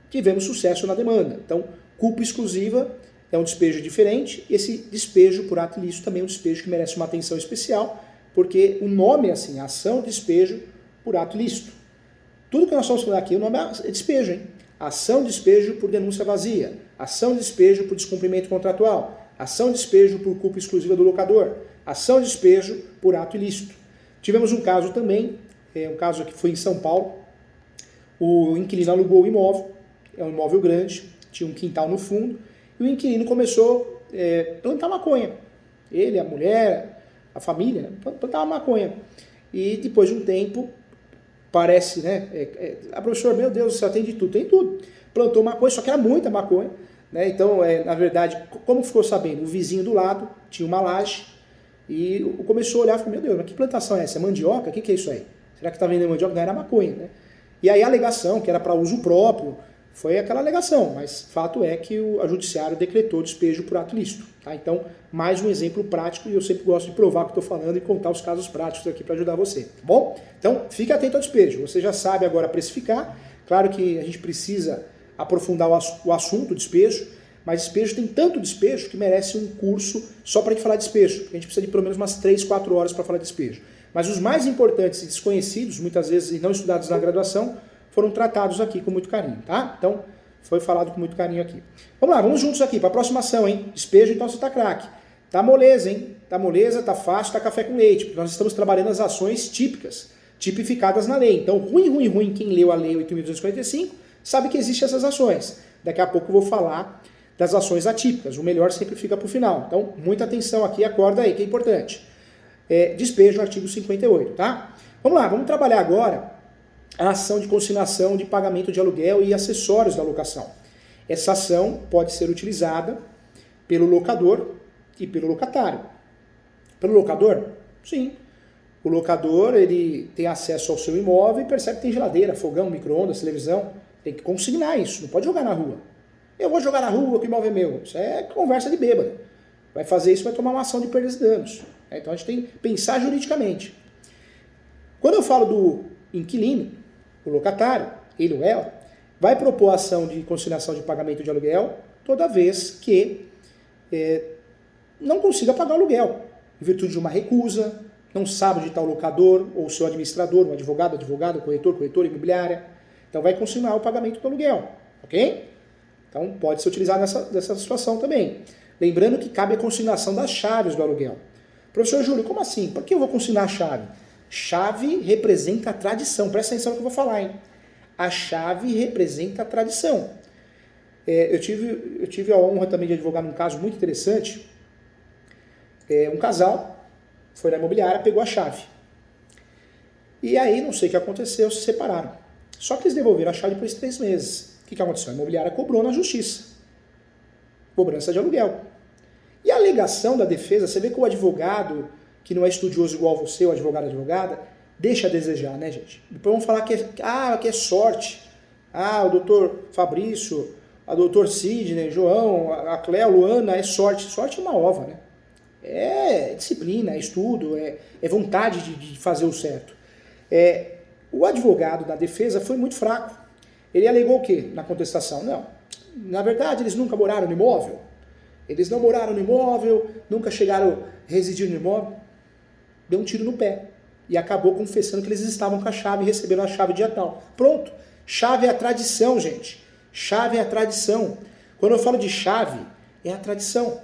tivemos sucesso na demanda. Então, culpa exclusiva é um despejo diferente. Esse despejo por ato ilícito também é um despejo que merece uma atenção especial, porque o nome é assim, ação de despejo por ato ilícito. Tudo que nós vamos falar aqui, o nome é despejo, hein? Ação de despejo por denúncia vazia, ação de despejo por descumprimento contratual, ação de despejo por culpa exclusiva do locador, ação de despejo por ato ilícito. Tivemos um caso também, um caso que foi em São Paulo, o inquilino alugou o imóvel, é um imóvel grande, tinha um quintal no fundo, e o inquilino começou a plantar maconha. Ele, a mulher, a família, plantava maconha. E depois de um tempo, parece, né? A professora, meu Deus, você tem de tudo. Tem tudo. Plantou maconha, só que era muita maconha. Né? Então, na verdade, como ficou sabendo? O vizinho do lado tinha uma laje e começou a olhar e falou, meu Deus, mas que plantação é essa? É mandioca? O que é isso aí? Será que está vendendo mandioca? Não, era maconha, né? E aí a alegação, que era para uso próprio, foi aquela alegação, mas fato é que a judiciário decretou despejo por ato ilícito. Tá? Então, mais um exemplo prático, e eu sempre gosto de provar o que estou falando e contar os casos práticos aqui para ajudar você, tá bom? Então, fique atento ao despejo. Você já sabe agora precificar. Claro que a gente precisa aprofundar o assunto despejo, mas despejo tem tanto despejo que merece um curso só para a gente falar despejo. Porque a gente precisa de pelo menos umas 3, 4 horas para falar despejo. Mas os mais importantes e desconhecidos, muitas vezes e não estudados na graduação, foram tratados aqui com muito carinho, tá? Então, foi falado com muito carinho aqui. Vamos lá, vamos juntos aqui para a próxima ação, hein? Despejo, então você tá craque. Tá moleza, hein? Tá moleza, tá fácil, tá café com leite, porque nós estamos trabalhando as ações típicas, tipificadas na lei. Então, ruim, quem leu a lei 8.245 sabe que existem essas ações. Daqui a pouco eu vou falar das ações atípicas. O melhor sempre fica para o final. Então, muita atenção aqui, acorda aí, que é importante. Despejo, artigo 58, tá? Vamos lá, vamos trabalhar agora a ação de consignação de pagamento de aluguel e acessórios da locação. Essa ação pode ser utilizada pelo locador e pelo locatário. Pelo locador? Sim. O locador, ele tem acesso ao seu imóvel e percebe que tem geladeira, fogão, micro-ondas, televisão. Tem que consignar isso, não pode jogar na rua. Eu vou jogar na rua, que o imóvel é meu. Isso é conversa de bêbado. Vai fazer isso, vai tomar uma ação de perdas e danos. Então a gente tem que pensar juridicamente. Quando eu falo do inquilino, o locatário, ele ou ela, vai propor a ação de consignação de pagamento de aluguel toda vez que não consiga pagar o aluguel, em virtude de uma recusa, não sabe onde está o locador, ou o seu administrador, um advogado, corretor, imobiliária. Então vai consignar o pagamento do aluguel, ok? Então pode ser utilizado nessa situação também. Lembrando que cabe a consignação das chaves do aluguel. Professor Júlio, como assim? Por que eu vou consignar a chave? Chave representa a tradição. Presta atenção no que eu vou falar, hein? A chave representa a tradição. Eu tive a honra também de advogar num caso muito interessante. Um casal foi na imobiliária, pegou a chave. E aí, não sei o que aconteceu, se separaram. Só que eles devolveram a chave depois de 3 meses. O que aconteceu? A imobiliária cobrou na justiça. Cobrança de aluguel. E a alegação da defesa, você vê que o advogado, que não é estudioso igual você, o advogado ou advogada, deixa a desejar, né, gente? Depois vão falar que é sorte. O doutor Fabrício, a doutor Sidney, João, a Cléo, Luana, é sorte. Sorte é uma ova, né? É disciplina, é estudo, é vontade de fazer o certo. O advogado da defesa foi muito fraco. Ele alegou o quê na contestação? Não. Na verdade, eles nunca moraram no imóvel. Eles não moraram no imóvel, nunca chegaram a residir no imóvel. Deu um tiro no pé. E acabou confessando que eles estavam com a chave e receberam a chave dia tal. Pronto. Chave é a tradição, gente. Chave é a tradição. Quando eu falo de chave, é a tradição.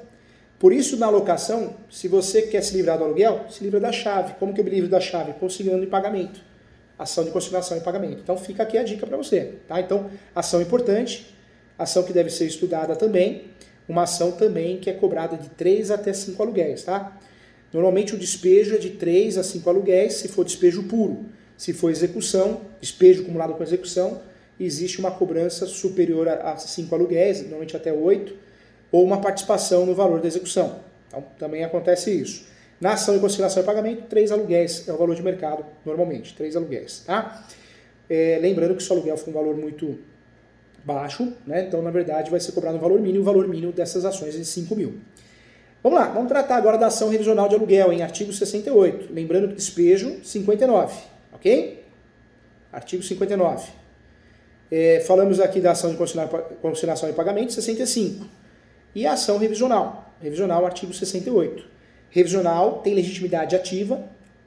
Por isso, na locação, se você quer se livrar do aluguel, se livra da chave. Como que eu me livro da chave? Consignando em pagamento. Ação de consignação em pagamento. Então fica aqui a dica para você. Tá? Então, ação importante, ação que deve ser estudada também, uma ação também que é cobrada de 3 até 5 aluguéis. Tá? Normalmente o despejo é de 3 a 5 aluguéis, se for despejo puro. Se for execução, despejo acumulado com execução, existe uma cobrança superior a 5 aluguéis, normalmente até 8, ou uma participação no valor da execução. Então também acontece isso. Na ação de consignação e pagamento, 3 aluguéis é o valor de mercado, normalmente, 3 aluguéis. Tá? Lembrando que se o aluguel for um valor muito baixo, né? Então, na verdade, vai ser cobrado um valor mínimo, o valor mínimo dessas ações é de 5 mil. Vamos lá, vamos tratar agora da ação revisional de aluguel, em artigo 68. Lembrando que despejo, 59, ok? Artigo 59. Falamos aqui da ação de consignação e pagamento, 65. E a ação revisional. Revisional, artigo 68. Revisional tem legitimidade ativa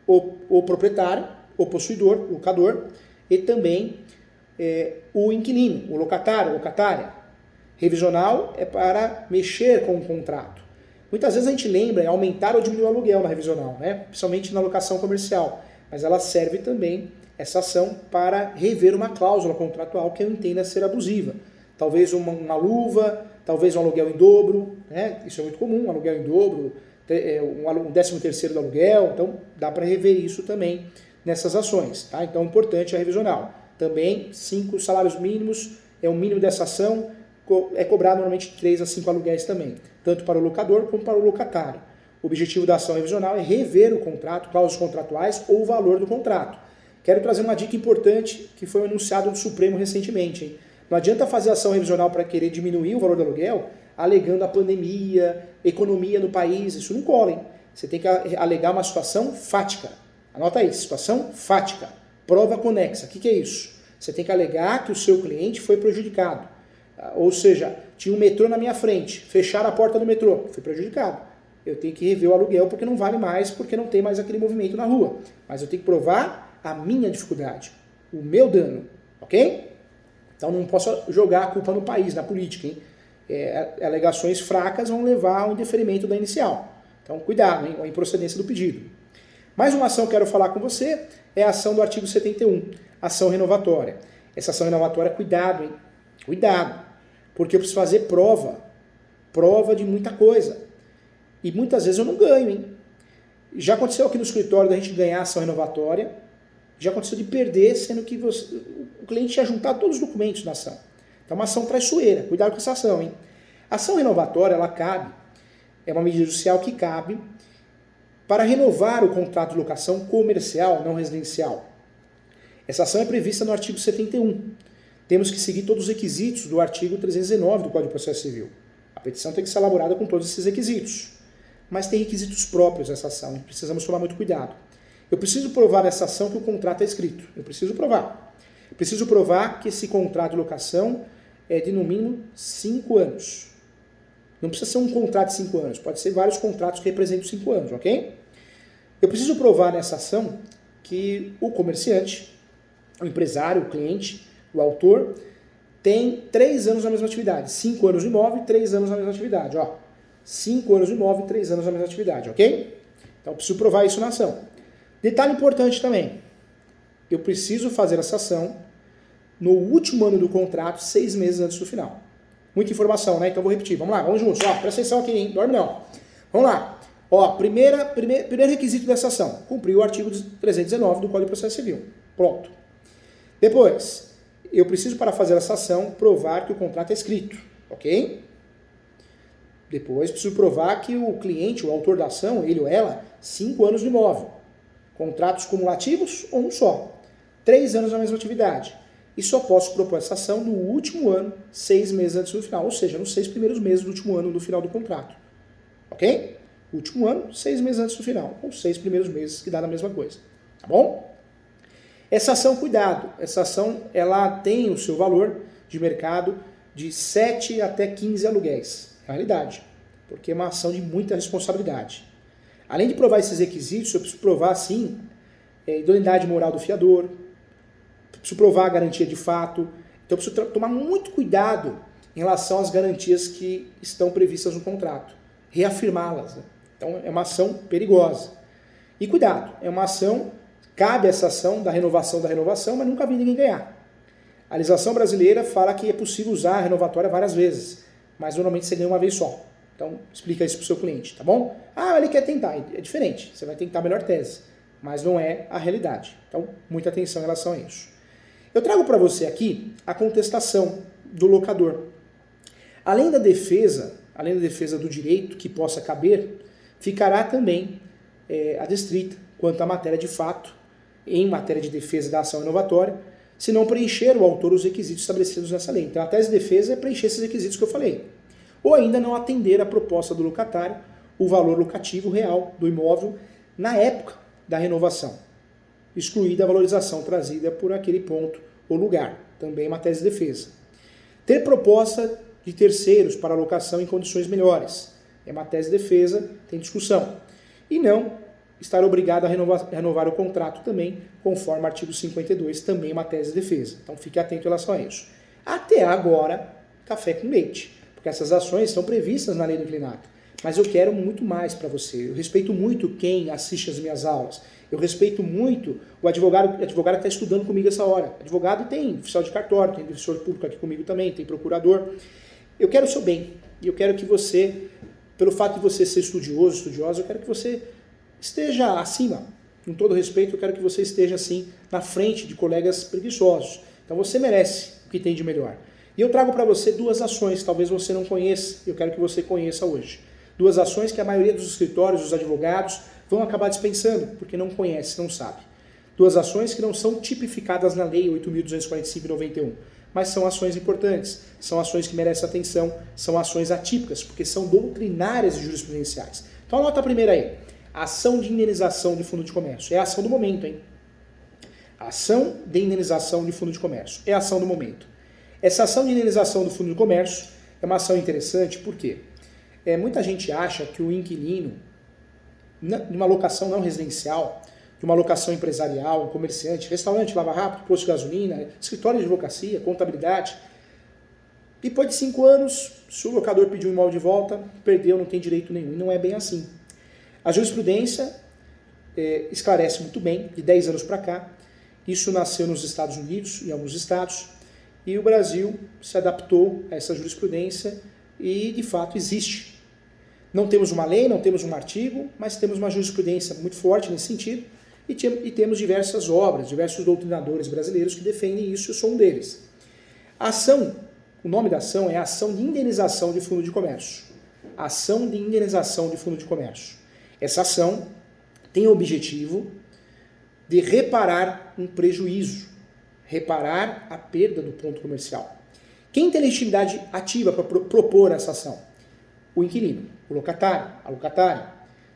o proprietário, o possuidor, o locador, e também o inquilino, o locatário, a locatária. Revisional é para mexer com o contrato. Muitas vezes a gente lembra em aumentar ou diminuir o aluguel na revisional, né? Principalmente na locação comercial. Mas ela serve também, essa ação, para rever uma cláusula contratual que eu entenda ser abusiva. Talvez uma luva, talvez um aluguel em dobro, né? Isso é muito comum, um aluguel em dobro, um 13º do aluguel, então dá para rever isso também nessas ações, tá? Então, importante a revisional. Também, 5 salários mínimos é o mínimo dessa ação, é cobrado normalmente 3 a 5 aluguéis também, tanto para o locador como para o locatário. O objetivo da ação revisional é rever o contrato, cláusulas contratuais ou o valor do contrato. Quero trazer uma dica importante que foi anunciado no Supremo recentemente, hein? Não adianta fazer ação revisional para querer diminuir o valor do aluguel, alegando a pandemia, economia no país, isso não cola, hein? Você tem que alegar uma situação fática. Anota aí, situação fática. Prova conexa. O que é isso? Você tem que alegar que o seu cliente foi prejudicado. Ou seja, tinha um metrô na minha frente, fecharam a porta do metrô, fui prejudicado. Eu tenho que rever o aluguel porque não vale mais, porque não tem mais aquele movimento na rua. Mas eu tenho que provar a minha dificuldade, o meu dano, ok? Então não posso jogar a culpa no país, na política, hein? Alegações fracas vão levar ao indeferimento da inicial. Então cuidado, hein? A improcedência do pedido. Mais uma ação que eu quero falar com você é a ação do artigo 71, ação renovatória. Essa ação renovatória, cuidado, hein? Cuidado, porque eu preciso fazer prova de muita coisa. E muitas vezes eu não ganho, hein? Já aconteceu aqui no escritório da gente ganhar ação renovatória, já aconteceu de perder, sendo que o cliente tinha juntado todos os documentos da ação. Então é uma ação traiçoeira, cuidado com essa ação, hein? A ação renovatória, ela cabe, é uma medida judicial que cabe para renovar o contrato de locação comercial, não residencial. Essa ação é prevista no artigo 71. Temos que seguir todos os requisitos do artigo 319 do Código de Processo Civil. A petição tem que ser elaborada com todos esses requisitos. Mas tem requisitos próprios dessa ação, e precisamos tomar muito cuidado. Eu preciso provar nessa ação que o contrato é escrito. Eu preciso provar. Eu preciso provar que esse contrato de locação é de, no mínimo, 5 anos. Não precisa ser um contrato de 5 anos, pode ser vários contratos que representam 5 anos, ok? Eu preciso provar nessa ação que o comerciante, o empresário, o cliente, o autor, tem 3 anos na mesma atividade. 5 anos no imóvel e 3 anos na mesma atividade. 5 anos no imóvel e 3 anos na mesma atividade, ok? Então eu preciso provar isso na ação. Detalhe importante também. Eu preciso fazer essa ação no último ano do contrato, 6 meses antes do final. Muita informação, né? Então eu vou repetir. Vamos lá, vamos juntos. Presta atenção aqui, hein? Dorme não. Vamos lá. Primeiro requisito dessa ação. Cumprir o artigo 319 do Código de Processo Civil. Pronto. Depois, eu preciso, para fazer essa ação, provar que o contrato é escrito, ok? Depois, preciso provar que o cliente, o autor da ação, ele ou ela, 5 anos de imóvel. Contratos cumulativos ou um só. 3 anos na mesma atividade. E só posso propor essa ação no último ano, 6 meses antes do final, ou seja, nos 6 primeiros meses do último ano do final do contrato. Ok? Último ano, 6 meses antes do final, ou 6 primeiros meses, que dá na mesma coisa. Tá bom? Essa ação, cuidado, essa ação ela tem o seu valor de mercado de 7 até 15 aluguéis. É a realidade, porque é uma ação de muita responsabilidade. Além de provar esses requisitos, eu preciso provar, sim, idoneidade moral do fiador, preciso provar a garantia de fato, então eu preciso tomar muito cuidado em relação às garantias que estão previstas no contrato, reafirmá-las, né? Então é uma ação perigosa. E cuidado, é uma ação, cabe essa ação da renovação, mas nunca vi ninguém ganhar. A legislação brasileira fala que é possível usar a renovatória várias vezes, mas normalmente você ganha uma vez só. Então explica isso para o seu cliente, tá bom? Ele quer tentar, é diferente, você vai tentar a melhor tese, mas não é a realidade. Então muita atenção em relação a isso. Eu trago para você aqui a contestação do locador. Além da defesa do direito que possa caber, ficará também adstrita quanto à matéria de fato, em matéria de defesa da ação renovatória, se não preencher o autor os requisitos estabelecidos nessa lei. Então a tese de defesa é preencher esses requisitos que eu falei. Ou ainda não atender à proposta do locatário, o valor locativo real do imóvel na época da renovação, excluída a valorização trazida por aquele ponto ou lugar. Também uma tese de defesa. Ter proposta de terceiros para alocação em condições melhores. É uma tese de defesa, tem discussão. E não estar obrigado a renovar o contrato também, conforme o artigo 52, também uma tese de defesa. Então fique atento em relação a isso. Até agora, café com leite, porque essas ações são previstas na lei do inclinato. Mas eu quero muito mais para você. Eu respeito muito quem assiste as minhas aulas. Eu respeito muito o advogado que está estudando comigo essa hora. Advogado tem oficial de cartório, tem defensor público aqui comigo também, tem procurador. Eu quero o seu bem. E eu quero que você, pelo fato de você ser estudiosa, eu quero que você esteja acima. Com todo respeito, eu quero que você esteja assim na frente de colegas preguiçosos. Então você merece o que tem de melhor. E eu trago para você duas ações, talvez você não conheça, eu quero que você conheça hoje. Duas ações que a maioria dos escritórios, dos advogados, vão acabar dispensando, porque não conhece, não sabe. Duas ações que não são tipificadas na Lei 8.245/91, mas são ações importantes, são ações que merecem atenção, são ações atípicas, porque são doutrinárias e jurisprudenciais. Então anota a primeira aí, ação de indenização de fundo de comércio. É a ação do momento, hein? Ação de indenização de fundo de comércio. É a ação do momento. Essa ação de indenização do fundo de comércio é uma ação interessante, por quê? Muita gente acha que o inquilino, de uma locação não residencial, de uma locação empresarial, um comerciante, restaurante, lava rápido, posto de gasolina, escritório de advocacia, contabilidade, depois de 5 anos, se o locador pediu o imóvel de volta, perdeu, não tem direito nenhum. E não é bem assim. A jurisprudência esclarece muito bem, de 10 anos para cá. Isso nasceu nos Estados Unidos, em alguns estados, e o Brasil se adaptou a essa jurisprudência e, de fato, existe. Não temos uma lei, não temos um artigo, mas temos uma jurisprudência muito forte nesse sentido e temos diversas obras, diversos doutrinadores brasileiros que defendem isso, eu sou um deles. A ação, o nome da ação é Ação de Indenização de Fundo de Comércio. Ação de Indenização de Fundo de Comércio. Essa ação tem o objetivo de reparar um prejuízo, reparar a perda do ponto comercial. Quem tem legitimidade ativa para propor essa ação? O inquilino, o locatário, a locatária.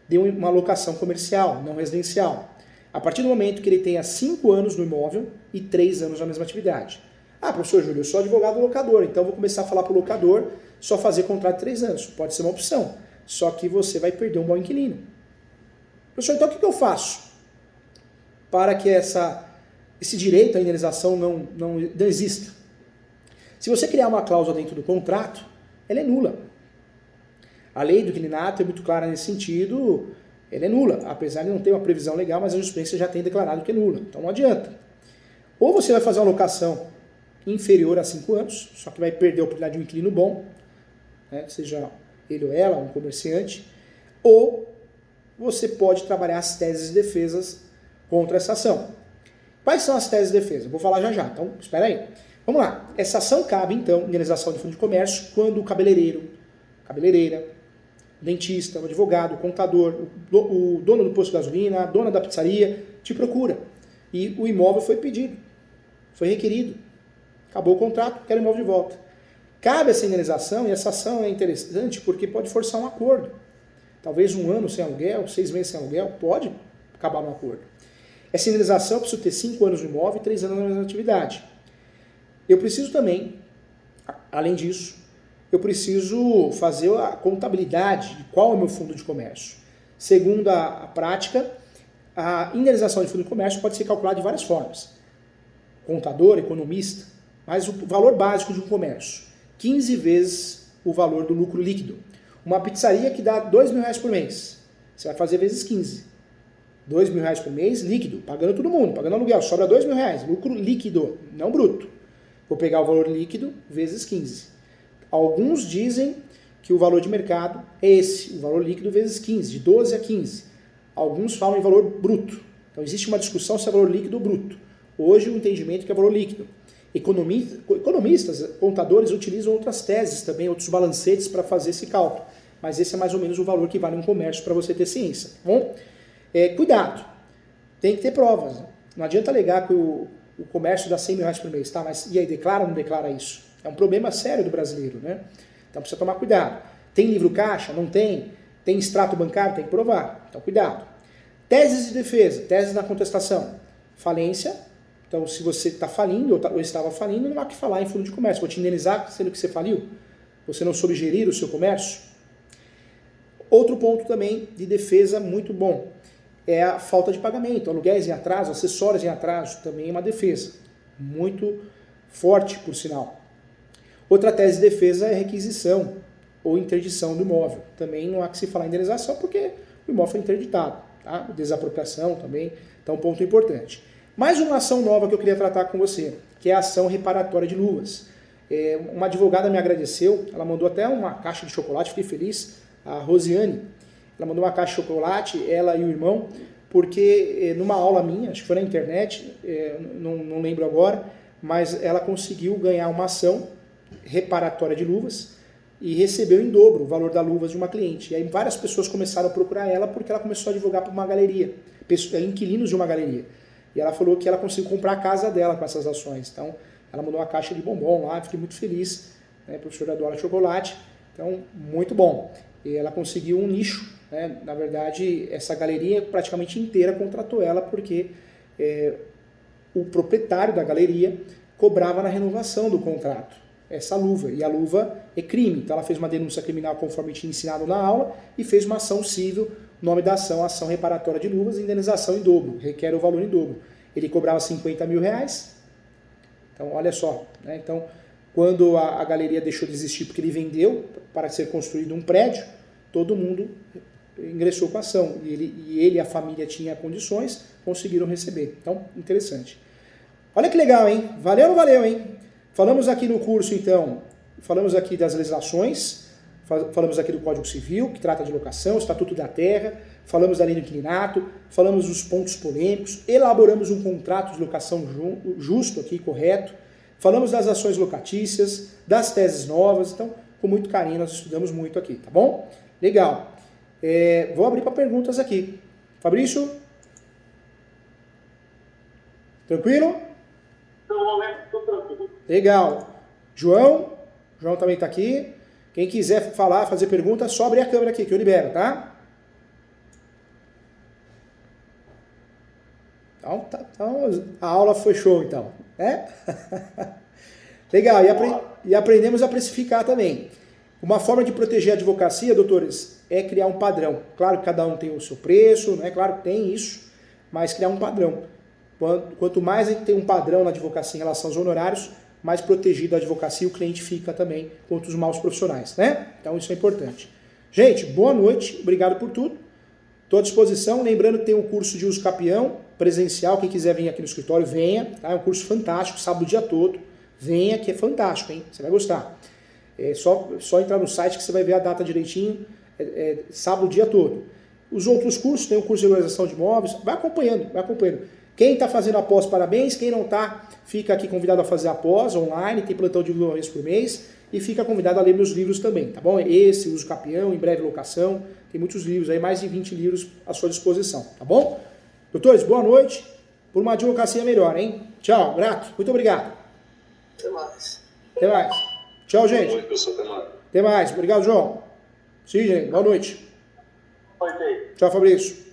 Deu uma locação comercial, não residencial. A partir do momento que ele tenha 5 anos no imóvel e 3 anos na mesma atividade. Ah, professor Júlio, eu sou advogado locador, então vou começar a falar para o locador só fazer contrato de 3 anos. Pode ser uma opção, só que você vai perder um bom inquilino. Professor, então o que eu faço para que esse direito à indenização não exista? Se você criar uma cláusula dentro do contrato, ela é nula. A lei do inquilinato é muito clara nesse sentido, ela é nula, apesar de não ter uma previsão legal, mas a jurisprudência já tem declarado que é nula, então não adianta. Ou você vai fazer uma locação inferior a 5 anos, só que vai perder a oportunidade de um inquilino bom, né, seja ele ou ela, um comerciante, ou você pode trabalhar as teses de defesas contra essa ação. Quais são as teses de defesa? Vou falar já, então espera aí. Vamos lá, essa ação cabe então, indenização de fundo de comércio, quando o cabeleireira, o dentista, o advogado, o contador, o dono do posto de gasolina, a dona da pizzaria te procura e o imóvel foi pedido, foi requerido, acabou o contrato, quero o imóvel de volta. Cabe essa indenização e essa ação é interessante porque pode forçar um acordo. Talvez 1 ano sem aluguel, 6 meses sem aluguel, pode acabar no acordo. Essa indenização eu preciso ter 5 anos no imóvel e 3 anos na mesma atividade. Eu preciso também, além disso, eu preciso fazer a contabilidade de qual é o meu fundo de comércio. Segundo a prática, a indenização de fundo de comércio pode ser calculada de várias formas. Contador, economista, mas o valor básico de um comércio, 15 vezes o valor do lucro líquido. Uma pizzaria que dá R$2.000 por mês, você vai fazer vezes 15. R$2.000 por mês líquido, pagando todo mundo, pagando aluguel, sobra R$2.000, lucro líquido, não bruto. Vou pegar o valor líquido vezes 15. Alguns dizem que o valor de mercado é esse, o valor líquido vezes 15, de 12 a 15. Alguns falam em valor bruto. Então existe uma discussão se é valor líquido ou bruto. Hoje o entendimento é que é valor líquido. Economistas, contadores utilizam outras teses também, outros balancetes para fazer esse cálculo. Mas esse é mais ou menos o valor que vale um comércio para você ter ciência. Tá bom? Cuidado, tem que ter provas. Não adianta alegar que o o comércio dá 100 mil reais por mês, tá? Mas e aí, declara ou não declara isso? É um problema sério do brasileiro, né? Então precisa tomar cuidado. Tem livro caixa? Não tem. Tem extrato bancário? Tem que provar. Então cuidado. Teses de defesa, teses na contestação. Falência. Então se você está falindo ou estava falindo, não há que falar em fundo de comércio. Vou te indenizar sendo que você faliu. Você não soube gerir o seu comércio. Outro ponto também de defesa muito bom é a falta de pagamento. Aluguéis em atraso, acessórios em atraso, também é uma defesa. Muito forte, por sinal. Outra tese de defesa é requisição ou interdição do imóvel. Também não há que se falar em indenização porque o imóvel foi interditado. Tá? Desapropriação também, então um ponto importante. Mais uma ação nova que eu queria tratar com você, que é a ação reparatória de luvas. Uma advogada me agradeceu, ela mandou até uma caixa de chocolate, fiquei feliz, a Rosiane. Ela mandou uma caixa de chocolate, ela e o irmão, porque numa aula minha, acho que foi na internet, não lembro agora, mas ela conseguiu ganhar uma ação reparatória de luvas e recebeu em dobro o valor das luvas de uma cliente. E aí várias pessoas começaram a procurar ela porque ela começou a advogar para uma galeria, inquilinos de uma galeria. E ela falou que ela conseguiu comprar a casa dela com essas ações. Então, ela mandou uma caixa de bombom lá, fiquei muito feliz, né, professora adora chocolate, então, muito bom. E ela conseguiu um nicho, né, na verdade, essa galeria praticamente inteira contratou ela porque o proprietário da galeria cobrava na renovação do contrato essa luva, e a luva é crime, então ela fez uma denúncia criminal conforme tinha ensinado na aula e fez uma ação civil, nome da ação, ação reparatória de luvas, indenização em dobro, requer o valor em dobro. Ele cobrava 50 mil reais, então olha só, né? Então quando a galeria deixou de existir porque ele vendeu para ser construído um prédio, todo mundo ingressou com a ação, e ele e a família tinham condições, conseguiram receber, então interessante. Olha que legal, hein? Valeu ou não valeu, hein? Falamos aqui no curso, então, falamos aqui das legislações, falamos aqui do Código Civil, que trata de locação, Estatuto da Terra, falamos da lei do inquilinato, falamos dos pontos polêmicos, elaboramos um contrato de locação justo aqui, correto, falamos das ações locatícias, das teses novas, então, com muito carinho, nós estudamos muito aqui, tá bom? Legal. Vou abrir para perguntas aqui. Fabrício? Tranquilo? No momento, estou tranquilo. Legal. João também está aqui. Quem quiser falar, fazer pergunta, só abrir a câmera aqui que eu libero, tá? Então a aula foi show, então. Né? Legal. E aprendemos a precificar também. Uma forma de proteger a advocacia, doutores, é criar um padrão. Claro que cada um tem o seu preço, né? Claro que tem isso, mas criar um padrão. Quanto mais a gente tem um padrão na advocacia em relação aos honorários, mais protegido a advocacia e o cliente fica também contra os maus profissionais, né? Então isso é importante. Gente, boa noite, obrigado por tudo. Estou à disposição, lembrando que tem um curso de uso capião, presencial, quem quiser vir aqui no escritório, venha, tá? É um curso fantástico, sábado o dia todo, venha que é fantástico, hein? Você vai gostar. É só entrar no site que você vai ver a data direitinho, sábado o dia todo. Os outros cursos, tem o curso de regularização de imóveis, vai acompanhando, vai acompanhando. Quem está fazendo a pós, parabéns. Quem não está, fica aqui convidado a fazer a pós online, tem plantão de uma vez por mês, e fica convidado a ler meus livros também, tá bom? Esse, Uso Capião, Em Breve Locação, tem muitos livros aí, mais de 20 livros à sua disposição, tá bom? Doutores, boa noite, por uma advocacia melhor, hein? Tchau, grato, muito obrigado. Até mais. Até mais. Tchau, gente. Boa noite, pessoal. Até mais. Até mais, obrigado, João. Sim, gente, boa noite. Oi, Dave. Tchau, Fabrício.